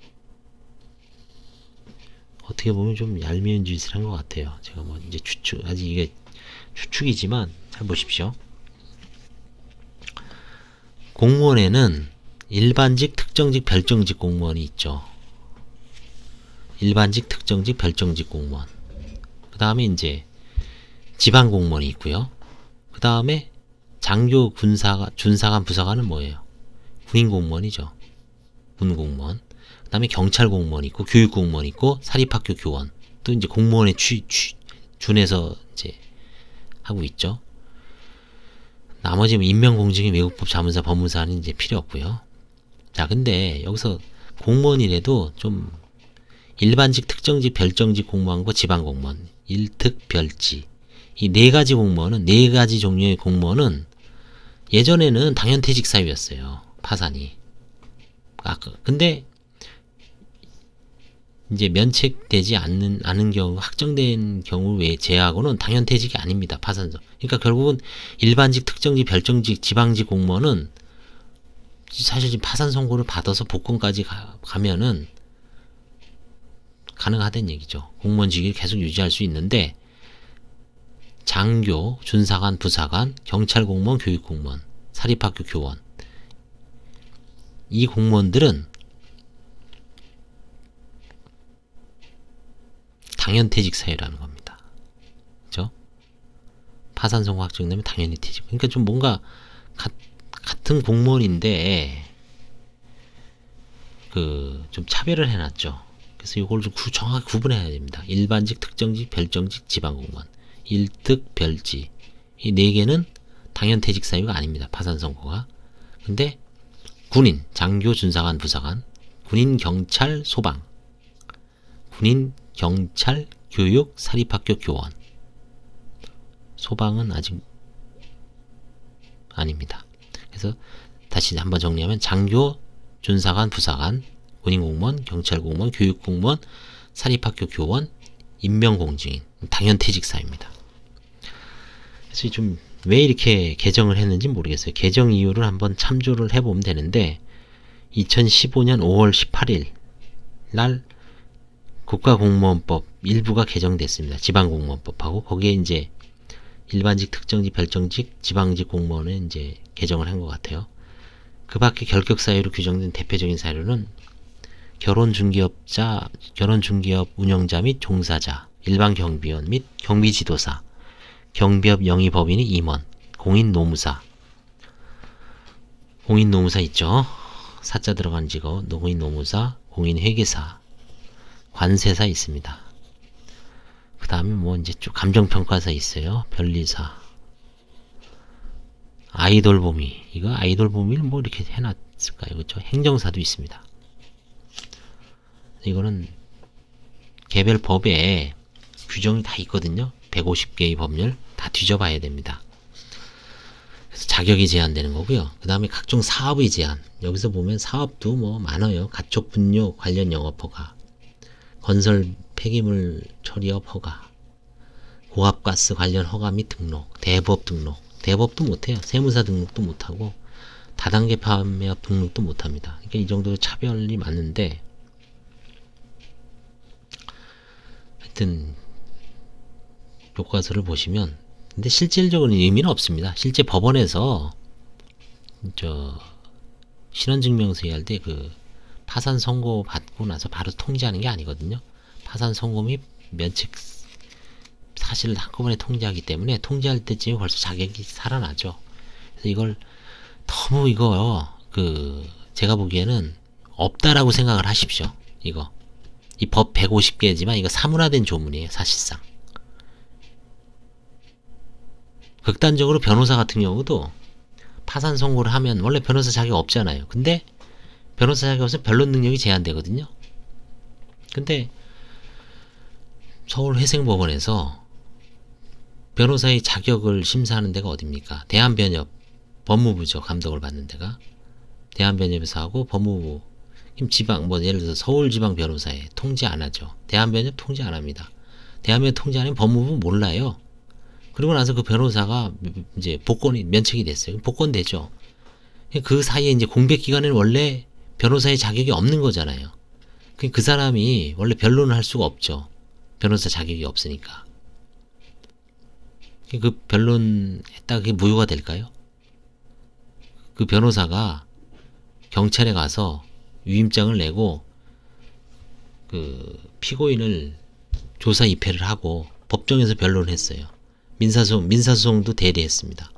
어떻게 보면 좀 얄미운 짓을 한 것 같아요. 제가 뭐 이제 아직 이게 추측이지만 잘 보십시오. 공무원에는 일반직, 특정직, 별정직 공무원이 있죠. 일반직, 특정직, 별정직 공무원. 그 다음에 이제 지방 공무원이 있고요. 그 다음에 장교, 준사관, 부사관은 뭐예요? 군인 공무원이죠. 군 공무원. 그 다음에 경찰 공무원 있고, 교육 공무원 있고, 사립학교 교원. 또 이제 공무원에 준해서 이제 하고 있죠. 나머지 임명공증인, 외국법 자문사, 법무사는 이제 필요 없고요. 자, 근데 여기서 공무원이라도 좀 일반직, 특정직, 별정직 공무원과 지방공무원, 일특, 별지 이 네 가지 공무원은 네 가지 종류의 공무원은 예전에는 당연퇴직 사유였어요. 파산이. 근데 이제 면책되지 않는 경우, 확정된 경우 외 제하고는 당연퇴직이 아닙니다. 파산서. 그러니까 결국은 일반직, 특정직, 별정직, 지방직 공무원은 사실 지금 파산 선고를 받아서 복권까지 가면은 가능하다는 얘기죠. 공무원직을 계속 유지할 수 있는데 장교, 준사관, 부사관, 경찰 공무원, 교육 공무원, 사립학교 교원 이 공무원들은 당연퇴직 사유라는 겁니다. 그죠? 파산 선고 확정되면 당연히 퇴직. 그러니까 좀 뭔가 같은 공무원인데 좀 차별을 해놨죠. 그래서 이걸 좀 정확히 구분해야 됩니다. 일반직, 특정직, 별정직, 지방공무원, 일특, 별지 이 네 개는 당연퇴직 사유가 아닙니다. 파산 선고가. 근데 군인, 장교, 준사관, 부사관, 군인, 경찰, 소방, 군인, 경찰, 교육, 사립학교 교원, 소방은 아직 아닙니다. 그래서 다시 한번 정리하면 장교, 준사관, 부사관, 군인공무원, 경찰공무원, 교육공무원, 사립학교 교원, 임명공직인 당연퇴직 사유입니다. 그래서 좀 왜 이렇게 개정을 했는지 모르겠어요. 개정 이유를 한번 참조를 해보면 되는데 2015년 5월 18일 날 국가공무원법 일부가 개정됐습니다. 지방공무원법하고 거기에 이제 일반직, 특정직, 별정직, 지방직 공무원은 이제 개정을 한 것 같아요. 그 밖에 결격 사유로 규정된 대표적인 사유는 결혼중개업자, 결혼중개업 운영자 및 종사자, 일반 경비원 및 경비지도사, 경비업 영위법인의 임원, 공인노무사. 공인노무사 있죠? 사자 들어간 직업, 공인노무사, 공인회계사, 관세사 있습니다. 그 다음에 뭐 이제 쭉 감정평가사 있어요. 변리사, 아이돌보미. 이거 아이돌보미를 뭐 이렇게 해놨을까요? 그렇죠? 행정사도 있습니다. 이거는 개별 법에 규정이 다 있거든요. 150개의 법률 다 뒤져봐야 됩니다. 그래서 자격이 제한되는 거고요. 그 다음에 각종 사업의 제한. 여기서 보면 사업도 뭐 많아요. 가축 분뇨 관련 영업 허가, 건설 폐기물 처리업 허가, 고압가스 관련 허가 및 등록, 대부업 등록. 대부업도 못해요. 세무사 등록도 못하고 다단계 판매업 등록도 못합니다. 그러니까 이 정도로 차별이 많은데 하여튼 교과서를 보시면 근데 실질적으로는 의미는 없습니다. 실제 법원에서 신원증명서에 할 때 파산 선고 받고 나서 바로 통지하는 게 아니거든요. 파산 선고 및 면책 사실을 한꺼번에 통지하기 때문에 통지할 때쯤에 벌써 자격이 살아나죠. 그래서 이걸 너무 제가 보기에는 없다라고 생각을 하십시오. 이 법 150개지만 이거 사문화된 조문이에요. 사실상. 극단적으로 변호사 같은 경우도 파산 선고를 하면 원래 변호사 자격 없잖아요. 근데 변호사 자격 없으면 변론 능력이 제한되거든요. 근데 서울회생법원에서 변호사의 자격을 심사하는 데가 어딥니까? 대한변협, 법무부죠. 감독을 받는 데가. 대한변협에서 하고 법무부, 지방, 예를 들어서 서울지방변호사에 통지 안 하죠. 대한변협 통지 안 합니다. 대한변협 통지 안 하면 법무부 몰라요. 그리고 나서 그 변호사가 이제 복권이 면책이 됐어요. 복권되죠. 그 사이에 이제 공백기간에는 원래 변호사의 자격이 없는 거잖아요. 그 사람이 원래 변론을 할 수가 없죠. 변호사 자격이 없으니까. 그 변론했다가 그게 무효가 될까요? 그 변호사가 경찰에 가서 유임장을 내고 그 피고인을 조사 입회를 하고 법정에서 변론을 했어요. 민사소송도 대리했습니다.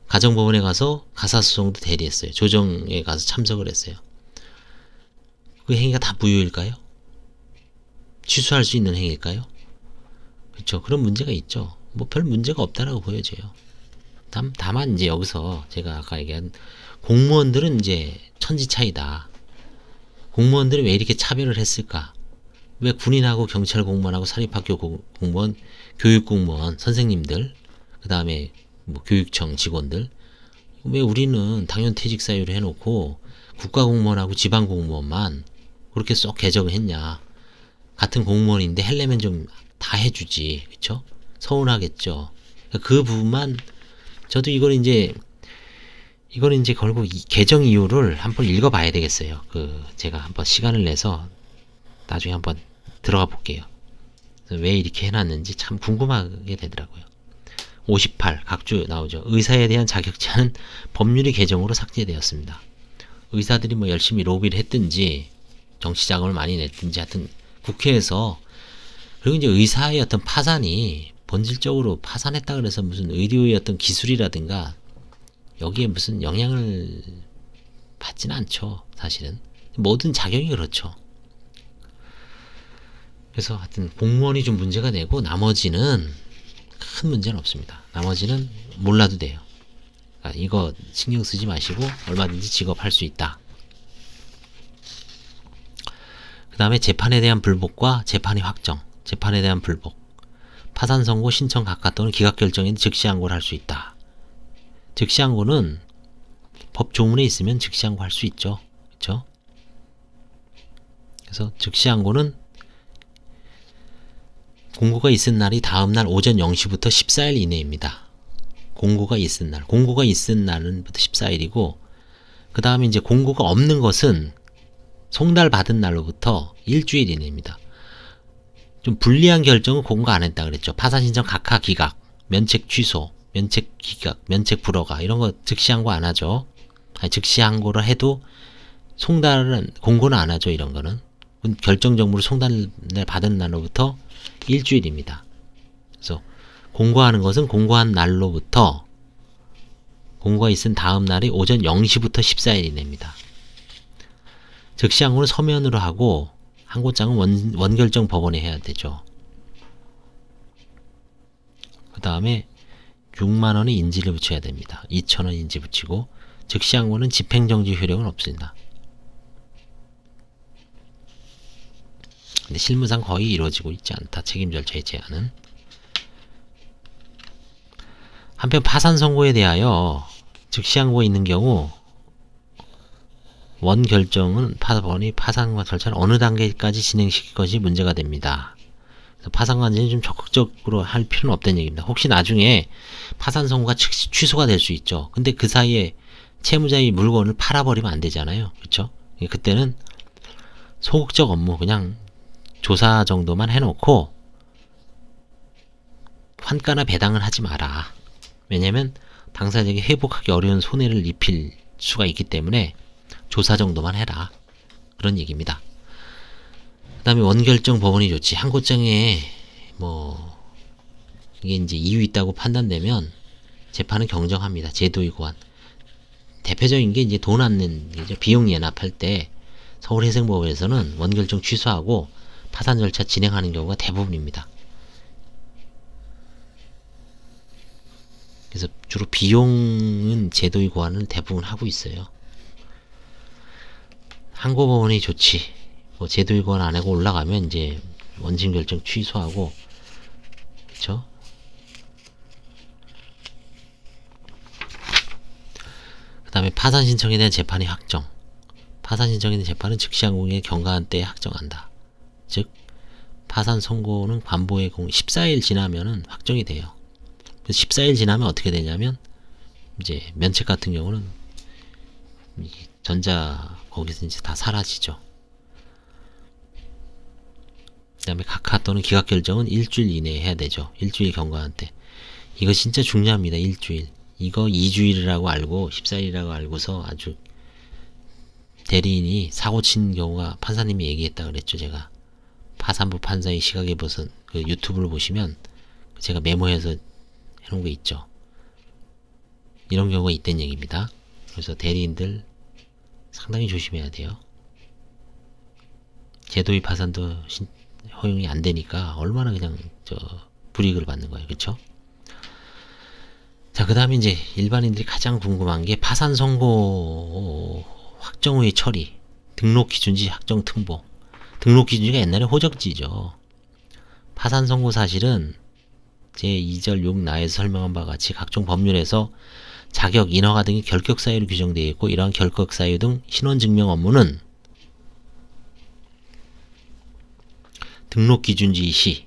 가정법원에 가서 가사소송도 대리했어요. 조정에 가서 참석을 했어요. 그 행위가 다 무효일까요? 취소할 수 있는 행위일까요? 그렇죠. 그런 문제가 있죠. 뭐 별 문제가 없다라고 보여져요. 다만 이제 여기서 제가 아까 얘기한 공무원들은 이제 천지 차이다. 공무원들이 왜 이렇게 차별을 했을까? 왜 군인하고 경찰 공무원하고 사립학교 공무원, 교육 공무원, 선생님들, 그 다음에 뭐 교육청 직원들, 왜 우리는 당연 퇴직 사유를 해놓고 국가공무원하고 지방공무원만 그렇게 쏙 개정을 했냐? 같은 공무원인데 헬려면 좀 다 해주지, 그쵸? 서운하겠죠. 그 부분만 저도 이걸 이제 결국 이 개정 이유를 한번 읽어봐야 되겠어요. 제가 한번 시간을 내서 나중에 한번 들어가 볼게요. 왜 이렇게 해놨는지 참 궁금하게 되더라고요. 58 각주 나오죠. 의사에 대한 자격제한은 법률이 개정으로 삭제되었습니다. 의사들이 뭐 열심히 로비를 했든지 정치자금을 많이 냈든지 하여튼 국회에서, 그리고 이제 의사의 어떤 파산이 본질적으로 파산했다 그래서 무슨 의료의 어떤 기술이라든가 여기에 무슨 영향을 받지는 않죠. 사실은 모든 작용이 그렇죠. 그래서 하여튼 공무원이 좀 문제가 되고 나머지는 큰 문제는 없습니다. 나머지는 몰라도 돼요. 그러니까 이거 신경 쓰지 마시고 얼마든지 직업할 수 있다. 그 다음에 재판에 대한 불복과 재판의 확정, 재판에 대한 불복, 파산 선고 신청 각하 또는 기각 결정인 즉시 항고를 할 수 있다. 즉시 항고는 법 조문에 있으면 즉시 항고할 수 있죠. 그렇죠? 그래서 즉시 항고는 공고가 있은 날이 다음날 오전 0시부터 14일 이내입니다. 공고가 있은 날. 공고가 있은 날은 14일이고, 그 다음에 이제 공고가 없는 것은 송달 받은 날로부터 일주일 이내입니다. 좀 불리한 결정은 공고 안 했다 그랬죠. 파산 신청 각하 기각, 면책 취소, 면책 기각, 면책 불허가 이런 거 즉시 항고 안 하죠. 아니, 즉시 항고를 해도 송달은 공고는 안 하죠. 이런 거는 결정적으로 송달을 받은 날로부터 일주일입니다. 그래서 공고하는 것은 공고한 날로부터 공고가 있은 다음 날이 오전 0시부터 14일 이내입니다. 즉시 항고는 서면으로 하고 항고장은 원결정 법원에 해야 되죠. 그 다음에 6만원의 인지를 붙여야 됩니다. 2,000원 인지 붙이고, 즉시 항고는 집행정지 효력은 없습니다. 근데 실무상 거의 이루어지고 있지 않다. 책임 절차의 제한은. 한편 파산 선고에 대하여 즉시 항고가 있는 경우 원 결정은 법원이 파산과 절차를 어느 단계까지 진행시킬 것이 문제가 됩니다. 파산관계는 좀 적극적으로 할 필요는 없다는 얘기입니다. 혹시 나중에 파산 선고가 취소가 될 수 있죠. 근데 그 사이에 채무자의 물건을 팔아버리면 안 되잖아요. 그렇죠? 그때는 소극적 업무 그냥 조사 정도만 해놓고 환가나 배당을 하지 마라. 왜냐면 당사자에게 회복하기 어려운 손해를 입힐 수가 있기 때문에 조사 정도만 해라. 그런 얘기입니다. 그 다음에 원결정 법원이 좋지. 항고장에 뭐 이게 이제 이유 있다고 판단되면 재판은 경정합니다. 제도의 고안. 대표적인 게 이제 돈 안 낸 비용 연합할 때 서울해상법원에서는 원결정 취소하고 파산 절차 진행하는 경우가 대부분입니다. 그래서 주로 비용은 제도의 고안을 대부분 하고 있어요. 항고법원이 좋지. 뭐 제도의 고안 안 하고 올라가면 이제 원심 결정 취소하고, 그쵸? 그 다음에 파산 신청에 대한 재판의 확정. 파산 신청에 대한 재판은 즉시 항고의 경과한 때에 확정한다. 즉 파산 선고는 관보의 14일 지나면은 확정이 돼요. 그래서 14일 지나면 어떻게 되냐면 이제 면책 같은 경우는 전자 거기서 이제 다 사라지죠. 그 다음에 각하 또는 기각 결정은 일주일 이내에 해야 되죠. 일주일 경과한 때. 이거 진짜 중요합니다. 일주일. 이거 2주일이라고 알고 14일이라고 알고서 아주 대리인이 사고 친 경우가 판사님이 얘기했다 그랬죠. 제가 파산부 판사의 시각에 벗은 그 유튜브를 보시면 제가 메모해서 해놓은 거 있죠. 이런 경우가 있다는 얘기입니다. 그래서 대리인들 상당히 조심해야 돼요. 제도의 파산도 허용이 안 되니까 얼마나 그냥 불이익을 받는 거예요. 그쵸? 자, 그 다음에 이제 일반인들이 가장 궁금한 게 파산 선고 확정 후의 처리. 등록기준지 확정통보. 등록기준지가 옛날에 호적지죠. 파산선고 사실은 제2절 6나에서 설명한 바와 같이 각종 법률에서 자격, 인허가 등이 결격사유로 규정되어 있고 이러한 결격사유 등 신원증명 업무는 등록기준지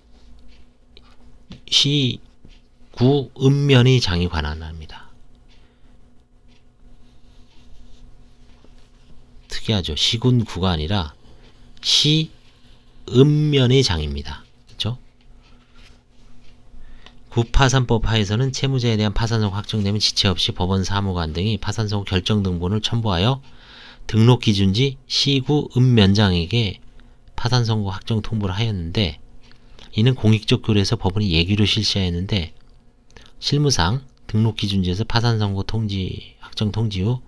시구 읍면의 장이 관할합니다. 특이하죠. 시군 구가 아니라 시 읍면의 장입니다. 그렇죠? 구파산법 하에서는 채무자에 대한 파산선고 확정되면 지체 없이 법원 사무관 등이 파산선고 결정 등본을 첨부하여 등록기준지 시구 읍면장에게 파산선고 확정 통보를 하였는데 이는 공익적 교례에서 법원이 예규로 실시하였는데 실무상 등록기준지에서 파산선고 통지 확정 통지 후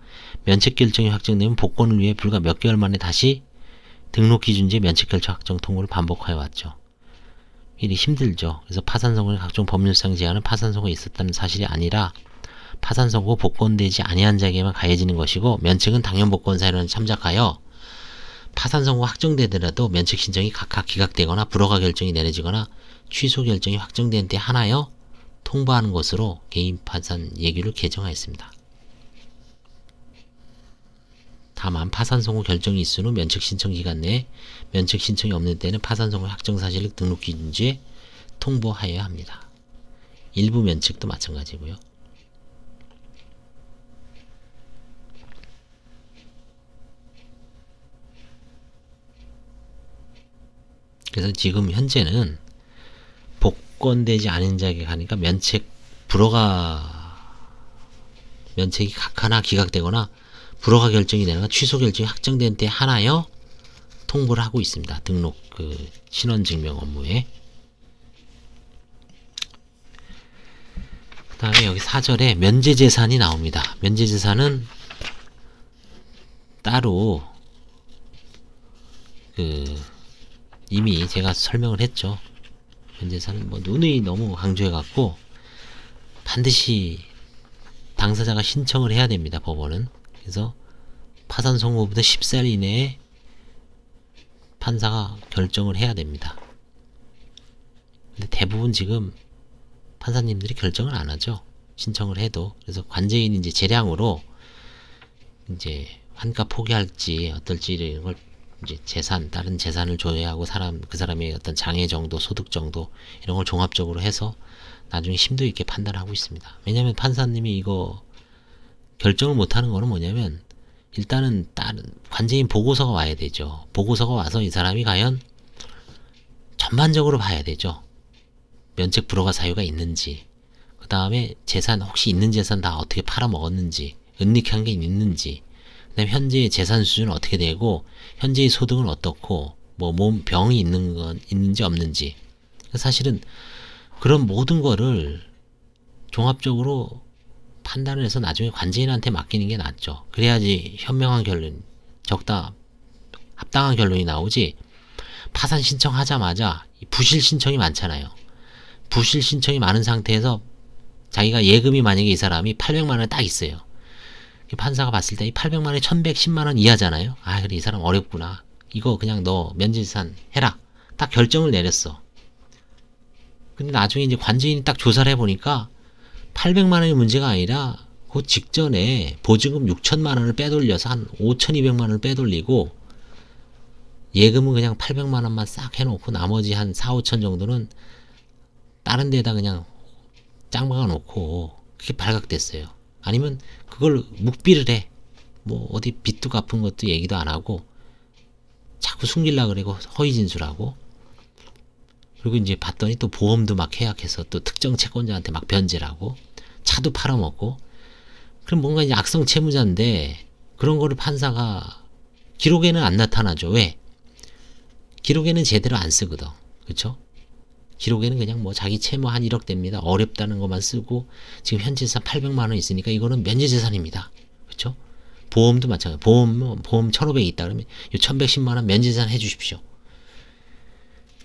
면책결정이 확정되면 복권을 위해 불과 몇 개월 만에 다시 등록기준지의 면책결정 확정 통보를 반복하여 왔죠. 일이 힘들죠. 그래서 파산선고의 각종 법률상 제한은 파산선고가 있었다는 사실이 아니라 파산선고 복권되지 아니한 자에게만 가해지는 것이고 면책은 당연복권 사유를 참작하여 파산선고 확정되더라도 면책 신청이 각각 기각되거나 불허가 결정이 내려지거나 취소 결정이 확정된 때 하나여 통보하는 것으로 개인 파산 예규를 개정하였습니다. 다만 파산선고 결정이 있은 후 면책 신청 기간 내에 면책 신청이 없는 때는 파산선고 확정 사실을 등록기준지에 통보하여야 합니다. 일부 면책도 마찬가지고요. 그래서 지금 현재는 복권되지 않은 자에게 가니까 면책이 각하나 기각되거나 불허가 결정이 되거나 취소 결정이 확정된 때 하나여 통보를 하고 있습니다. 등록 신원증명 업무에. 그 다음에 여기 4절에 면제재산이 나옵니다. 면제재산은 따로 이미 제가 설명을 했죠. 면제재산은 뭐 누누이 너무 강조해갖고 반드시 당사자가 신청을 해야 됩니다. 법원은. 그래서 파산선고부터 10살 이내에 판사가 결정을 해야 됩니다. 근데 대부분 지금 판사님들이 결정을 안 하죠. 신청을 해도. 그래서 관제인 이제 재량으로 이제 환가 포기할지 어떨지 이런 걸 이제 다른 재산을 조회하고 그 사람의 어떤 장애 정도, 소득 정도 이런 걸 종합적으로 해서 나중에 심도 있게 판단하고 있습니다. 왜냐하면 판사님이 이거 결정을 못하는 거는 뭐냐면 일단은 다른 관제인 보고서가 와야 되죠. 보고서가 와서 이 사람이 과연 전반적으로 봐야 되죠. 면책 불허가 사유가 있는지, 그 다음에 재산 혹시 있는 재산 다 어떻게 팔아먹었는지, 은닉한 게 있는지, 그 다음에 현재의 재산 수준은 어떻게 되고 현재의 소득은 어떻고 뭐 몸 병이 있는 건 있는지 없는지. 사실은 그런 모든 거를 종합적으로 판단을 해서 나중에 관제인한테 맡기는 게 낫죠. 그래야지 현명한 결론, 합당한 결론이 나오지. 파산 신청하자마자 부실 신청이 많잖아요. 부실 신청이 많은 상태에서 자기가 예금이 만약에 이 사람이 800만원 딱 있어요. 판사가 봤을 때 이 800만원에 1110만원 이하잖아요. 아, 그래 이 사람 어렵구나. 이거 그냥 너 면제재산 해라. 딱 결정을 내렸어. 근데 나중에 이제 관제인이 딱 조사를 해보니까 800만원이 문제가 아니라 그 직전에 보증금 6천만원을 빼돌려서 한 5,200만원을 빼돌리고 예금은 그냥 800만원만 싹 해놓고 나머지 한 4, 5천 정도는 다른 데다 그냥 짱 박아놓고 그게 발각됐어요. 아니면 그걸 묵비를 해. 뭐 어디 빚도 갚은 것도 얘기도 안 하고 자꾸 숨기려고 그러고 허위 진술하고, 그리고 이제 봤더니 또 보험도 막 계약해서 또 특정 채권자한테 막 변제를 하고 차도 팔아먹고, 그럼 뭔가 이제 악성 채무자인데 그런 거를 판사가 기록에는 안 나타나죠. 왜? 기록에는 제대로 안 쓰거든. 그쵸? 기록에는 그냥 뭐 자기 채무 한 1억 됩니다. 어렵다는 것만 쓰고 지금 현재 재산 800만원 있으니까 이거는 면제재산입니다. 그쵸? 보험도 마찬가지. 보험 1,500이 있다 그러면 이 1,110만원 면제재산 해주십시오.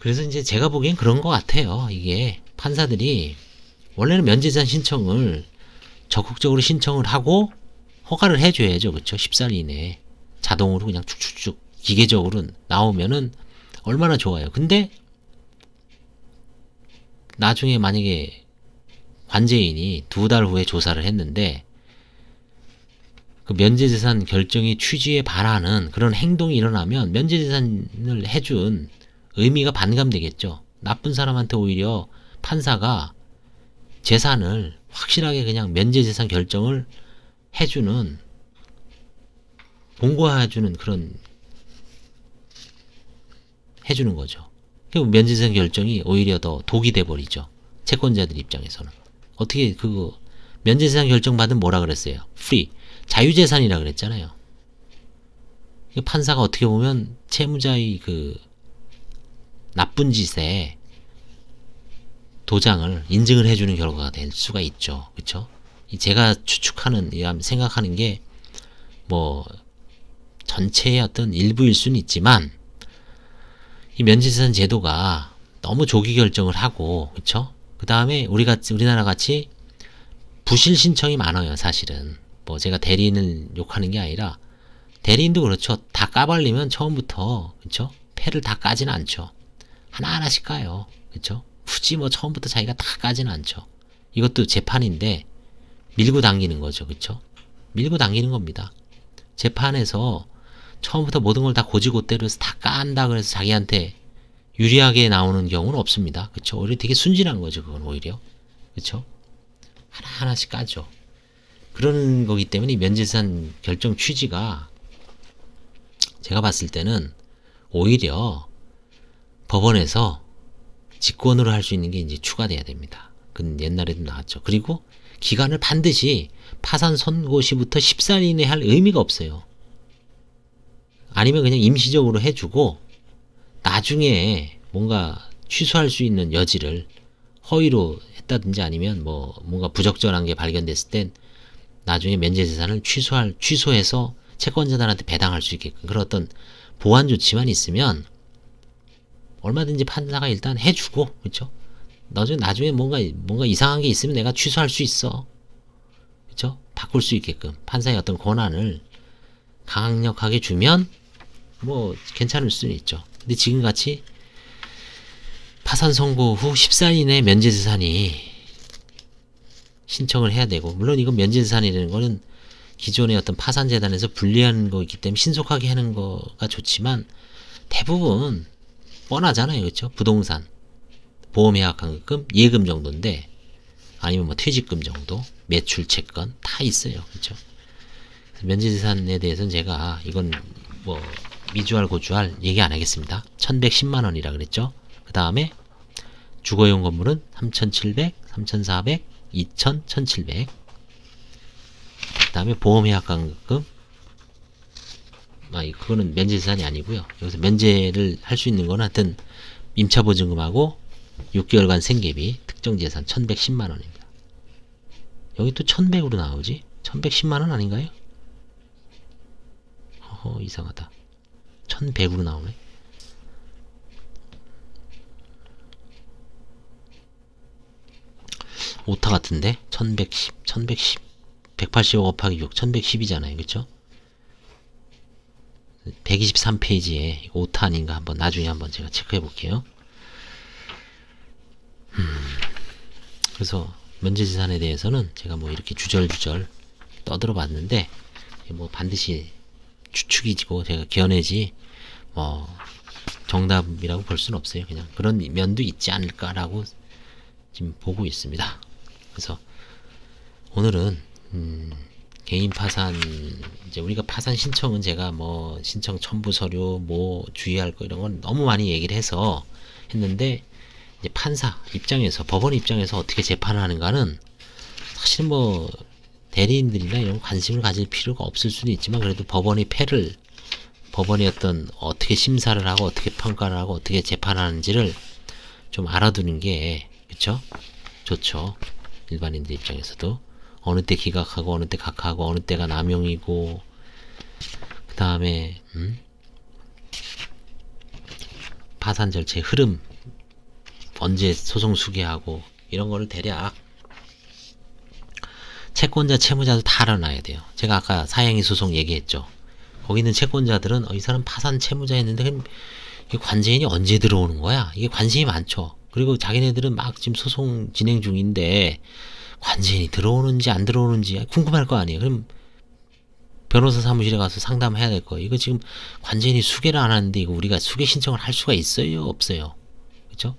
그래서 이제 제가 보기엔 그런 것 같아요. 이게 판사들이 원래는 면제재산 신청을 적극적으로 신청을 하고 허가를 해줘야죠. 그쵸? 10살 이내에 자동으로 그냥 축축축 기계적으로 나오면은 얼마나 좋아요. 근데 나중에 만약에 관제인이 2달 후에 조사를 했는데 그 면제재산 결정의 취지에 반하는 그런 행동이 일어나면 면제재산을 해준 의미가 반감되겠죠. 나쁜 사람한테 오히려 판사가 재산을 확실하게 그냥 면제재산 결정을 해주는, 공고해주는 그런, 해주는 거죠. 면제재산 결정이 오히려 더 독이 돼버리죠. 채권자들 입장에서는. 어떻게 그거 면제재산 결정 받으면 뭐라 그랬어요? free. 자유재산이라 그랬잖아요. 판사가 어떻게 보면 채무자의 그 나쁜 짓에 도장을 인증을 해주는 결과가 될 수가 있죠. 그쵸? 제가 추측하는, 생각하는 게 뭐 전체의 어떤 일부일 수는 있지만 이 면제재산 제도가 너무 조기 결정을 하고, 그쵸? 그 다음에 우리나라 같이 부실 신청이 많아요, 사실은. 뭐 제가 대리인을 욕하는 게 아니라 대리인도 그렇죠. 다 까발리면 처음부터, 그쵸? 패를 다 까지는 않죠. 하나하나씩 까요. 그쵸? 굳이 뭐 처음부터 자기가 다 까지는 않죠. 이것도 재판인데 밀고 당기는 거죠. 그쵸? 밀고 당기는 겁니다. 재판에서 처음부터 모든 걸 다 고지고대로 해서 다 깐다 그래서 자기한테 유리하게 나오는 경우는 없습니다. 그쵸? 오히려 되게 순진한 거죠. 그건 오히려. 그쵸? 하나하나씩 까죠. 그런 거기 때문에 면제재산 결정 취지가 제가 봤을 때는 오히려 법원에서 직권으로 할 수 있는 게 이제 추가돼야 됩니다. 그건 옛날에도 나왔죠. 그리고 기간을 반드시 파산 선고 시부터 10살 이내 할 의미가 없어요. 아니면 그냥 임시적으로 해주고 나중에 뭔가 취소할 수 있는 여지를 허위로 했다든지 아니면 뭐 뭔가 부적절한 게 발견됐을 땐 나중에 면제재산을 취소해서 채권자들한테 배당할 수 있게끔 그런 어떤 보완 조치만 있으면 얼마든지 판사가 일단 해주고, 그쵸? 나중에 뭔가 이상한 게 있으면 내가 취소할 수 있어. 그쵸? 바꿀 수 있게끔 판사의 어떤 권한을 강력하게 주면 뭐 괜찮을 수는 있죠. 근데 지금같이 파산 선고 후 10살 이내 면제재산이 신청을 해야 되고, 물론 이건 면제재산이라는 거는 기존의 어떤 파산재단에서 분리하는 거기 때문에 신속하게 하는 거가 좋지만 대부분 뻔하잖아요. 그렇죠? 부동산, 보험해약환급금, 예금 정도인데 아니면 뭐 퇴직금 정도, 매출 채권 다 있어요. 그렇죠? 면제재산에 대해서는 제가 이건 뭐 미주알 고주알 얘기 안 하겠습니다. 1110만 원이라 그랬죠. 그 다음에 주거용 건물은 3700, 3400, 2000, 1700. 그 다음에 보험해약환급금, 그거는 면제재산이 아니고요. 여기서 면제를 할 수 있는 건 하여튼 임차보증금하고 6개월간 생계비, 특정재산 1110만 원입니다. 여기 또 1100으로 나오지? 1110만 원 아닌가요? 이상하다. 1100으로 나오네. 오타 같은데? 1110, 185 곱하기 6, 1110이잖아요. 그쵸? 123페이지에 오타 아닌가 한번 나중에 한번 제가 체크해 볼게요. 그래서 면제재산에 대해서는 제가 뭐 이렇게 주절주절 떠들어 봤는데 뭐 반드시 추측이지고 제가 견해지 뭐 정답이라고 볼 수는 없어요. 그냥 그런 면도 있지 않을까라고 지금 보고 있습니다. 그래서 오늘은 개인 파산, 이제 우리가 파산 신청은 제가 뭐 신청 첨부 서류 뭐 주의할 거 이런 건 너무 많이 얘기를 해서 했는데, 이제 판사 입장에서, 법원 입장에서 어떻게 재판하는가는 사실 뭐 대리인들이나 이런 관심을 가질 필요가 없을 수도 있지만, 그래도 법원의 어떤 어떻게 심사를 하고 어떻게 평가를 하고 어떻게 재판하는지를 좀 알아두는 게, 그쵸? 좋죠. 일반인들 입장에서도 어느 때 기각하고 어느 때 각하하고 어느 때가 남용이고, 그 다음에 파산 절차의 흐름, 언제 소송 수기하고 이런 거를 대략 채권자 채무자도 다 알아놔야 돼요. 제가 아까 사행위 소송 얘기했죠. 거기 있는 채권자들은 이 사람 파산 채무자였는데 그럼 이 관제인이 언제 들어오는 거야? 이게 관심이 많죠. 그리고 자기네들은 막 지금 소송 진행 중인데 관제인이 들어오는지 안 들어오는지 궁금할 거 아니에요. 그럼 변호사 사무실에 가서 상담해야 될 거예요. 이거 지금 관제인이 수개를 안 하는데 이거 우리가 수개 신청을 할 수가 있어요? 없어요? 그렇죠?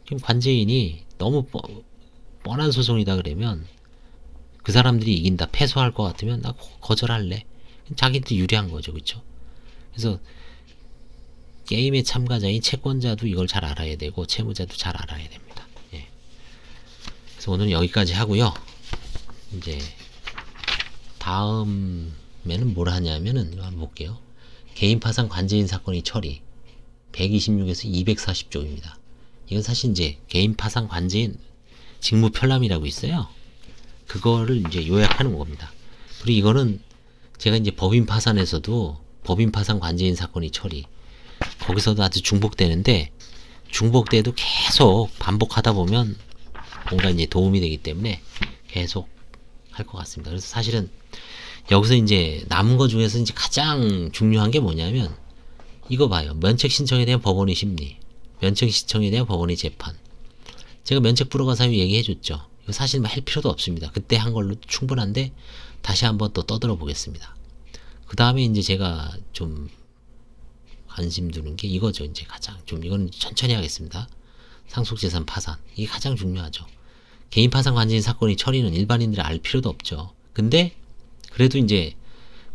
지금 관제인이 너무 뻔한 소송이다 그러면 그 사람들이 이긴다, 패소할 것 같으면 나 거절할래. 자기한테 유리한 거죠. 그렇죠? 그래서 게임의 참가자인 채권자도 이걸 잘 알아야 되고 채무자도 잘 알아야 됩니다. 예. 그래서 오늘은 여기까지 하고요. 이제 다음에는 뭘 하냐면은 한번 볼게요. 개인 파산 관제인 사건의 처리 126에서 240조입니다. 이건 사실 이제 개인 파산 관제인 직무 편람이라고 있어요. 그거를 이제 요약하는 겁니다. 그리고 이거는 제가 이제 법인 파산에서도 법인 파산 관제인 사건의 처리 거기서도 아주 중복되는데 중복돼도 계속 반복하다 보면 뭔가 이제 도움이 되기 때문에 계속 할 것 같습니다. 그래서 사실은 여기서 이제 남은 것 중에서 이제 가장 중요한 게 뭐냐면 이거 봐요. 면책 신청에 대한 법원의 심리, 면책 신청에 대한 법원의 재판. 제가 면책 불허가 사유 얘기해 줬죠. 이거 사실 할 필요도 없습니다. 그때 한 걸로 충분한데 다시 한번 또 떠들어 보겠습니다. 그 다음에 이제 제가 좀 관심 두는 게 이거죠. 이제 가장 좀 이건 천천히 하겠습니다. 상속재산 파산 이게 가장 중요하죠. 개인 파산 관제인 사건의 처리는 일반인들이 알 필요도 없죠. 근데 그래도 이제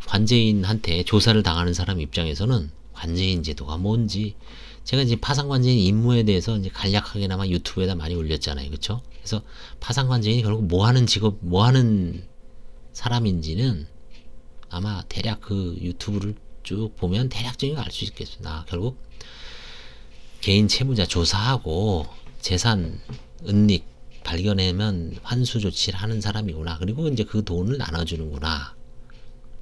관제인한테 조사를 당하는 사람 입장에서는 관제인 제도가 뭔지 제가 이제 파산 관제인 임무에 대해서 이제 간략하게나마 유튜브에다 많이 올렸잖아요. 그렇죠? 그래서 파산 관제인이 결국 뭐 하는 직업, 뭐 하는 사람인지는 아마 대략 그 유튜브를 쭉 보면 대략적인 걸 알 수 있겠습니다. 결국 개인 채무자 조사하고 재산 은닉 발견하면 환수 조치를 하는 사람이구나. 그리고 이제 그 돈을 나눠주는구나.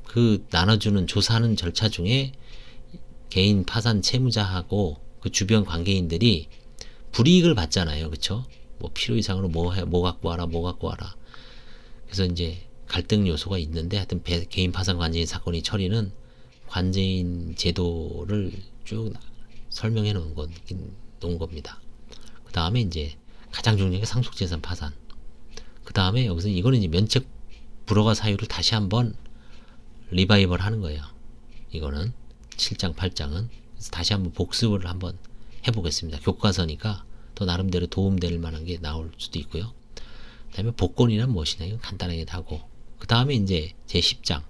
그 나눠주는 조사하는 절차 중에 개인 파산 채무자하고 그 주변 관계인들이 불이익을 받잖아요. 그쵸? 뭐 필요 이상으로 뭐 갖고 와라, 뭐 갖고 와라. 그래서 이제 갈등 요소가 있는데 하여튼 개인 파산 관제인 사건의 처리는 관제인 제도를 쭉 설명해 놓은 겁니다. 그 다음에 이제 가장 중요한 게 상속재산 파산. 그 다음에 여기서 이거는 이제 면책 불허가 사유를 다시 한번 리바이벌 하는 거예요. 이거는 7장 8장은 그래서 다시 한번 복습을 한번 해보겠습니다. 교과서니까 또 나름대로 도움될 만한 게 나올 수도 있고요. 그 다음에 복권이란 무엇이냐 이건 간단하게 하고 그 다음에 이제 제 10장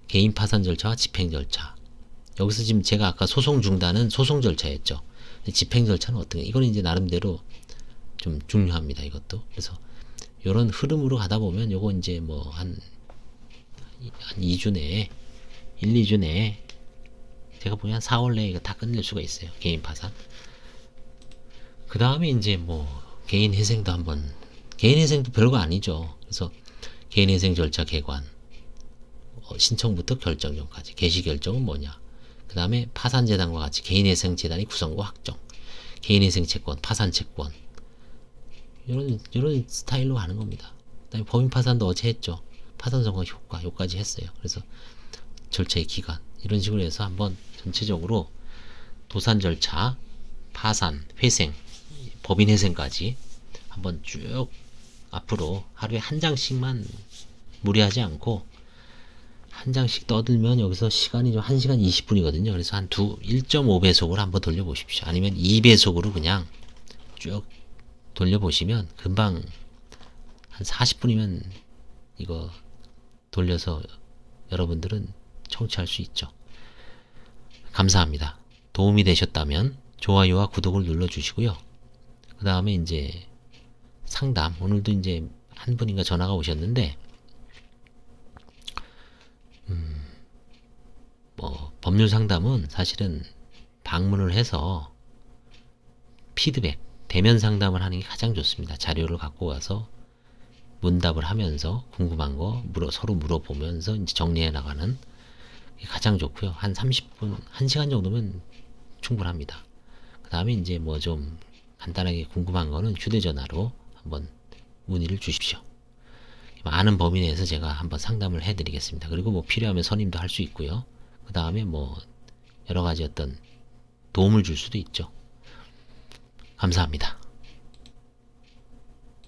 개인 파산 절차와 집행 절차. 여기서 지금 제가 아까 소송 중단은 소송 절차였죠. 집행 절차는 어떤 게 이거는 이제 나름대로 좀 중요합니다. 이것도. 그래서 요런 흐름으로 가다 보면 요거 이제 뭐 한 2주 내에 1, 2주 내에 제가 보면 한 4월 내에 이거 다 끝낼 수가 있어요. 개인 파산. 그 다음에 이제 뭐 개인 회생도 한번 개인 회생도 별거 아니죠. 그래서 개인 회생 절차 개관 신청부터 결정 전까지 개시 결정은 뭐냐. 그 다음에 파산재단과 같이 개인회생재단의 구성과 확정 개인회생채권 파산채권 이런 스타일로 가는 겁니다. 그 다음에 법인파산도 어제 했죠. 파산선고 효과 요까지 했어요. 그래서 절차의 기간 이런 식으로 해서 한번 전체적으로 도산 절차 파산 회생 법인회생까지 한번 쭉 앞으로 하루에 한 장씩만 무리하지 않고 한 장씩 떠들면 여기서 시간이 좀 1시간 20분이거든요. 그래서 한 1.5배속으로 한번 돌려보십시오. 아니면 2배속으로 그냥 쭉 돌려보시면 금방 한 40분이면 이거 돌려서 여러분들은 청취할 수 있죠. 감사합니다. 도움이 되셨다면 좋아요와 구독을 눌러주시고요. 그 다음에 이제 상담 오늘도 이제 한 분인가 전화가 오셨는데 뭐 법률 상담은 사실은 방문을 해서 피드백 대면 상담을 하는 게 가장 좋습니다. 자료를 갖고 와서 문답을 하면서 궁금한 거 서로 물어보면서 이제 정리해 나가는 게 가장 좋고요. 한 30분 1시간 정도면 충분합니다. 그 다음에 이제 뭐 좀 간단하게 궁금한 거는 휴대전화로 한번 문의를 주십시오. 아는 범위 내에서 제가 한번 상담을 해드리겠습니다. 그리고 뭐 필요하면 선임도 할 수 있고요. 그 다음에 뭐 여러 가지 어떤 도움을 줄 수도 있죠. 감사합니다.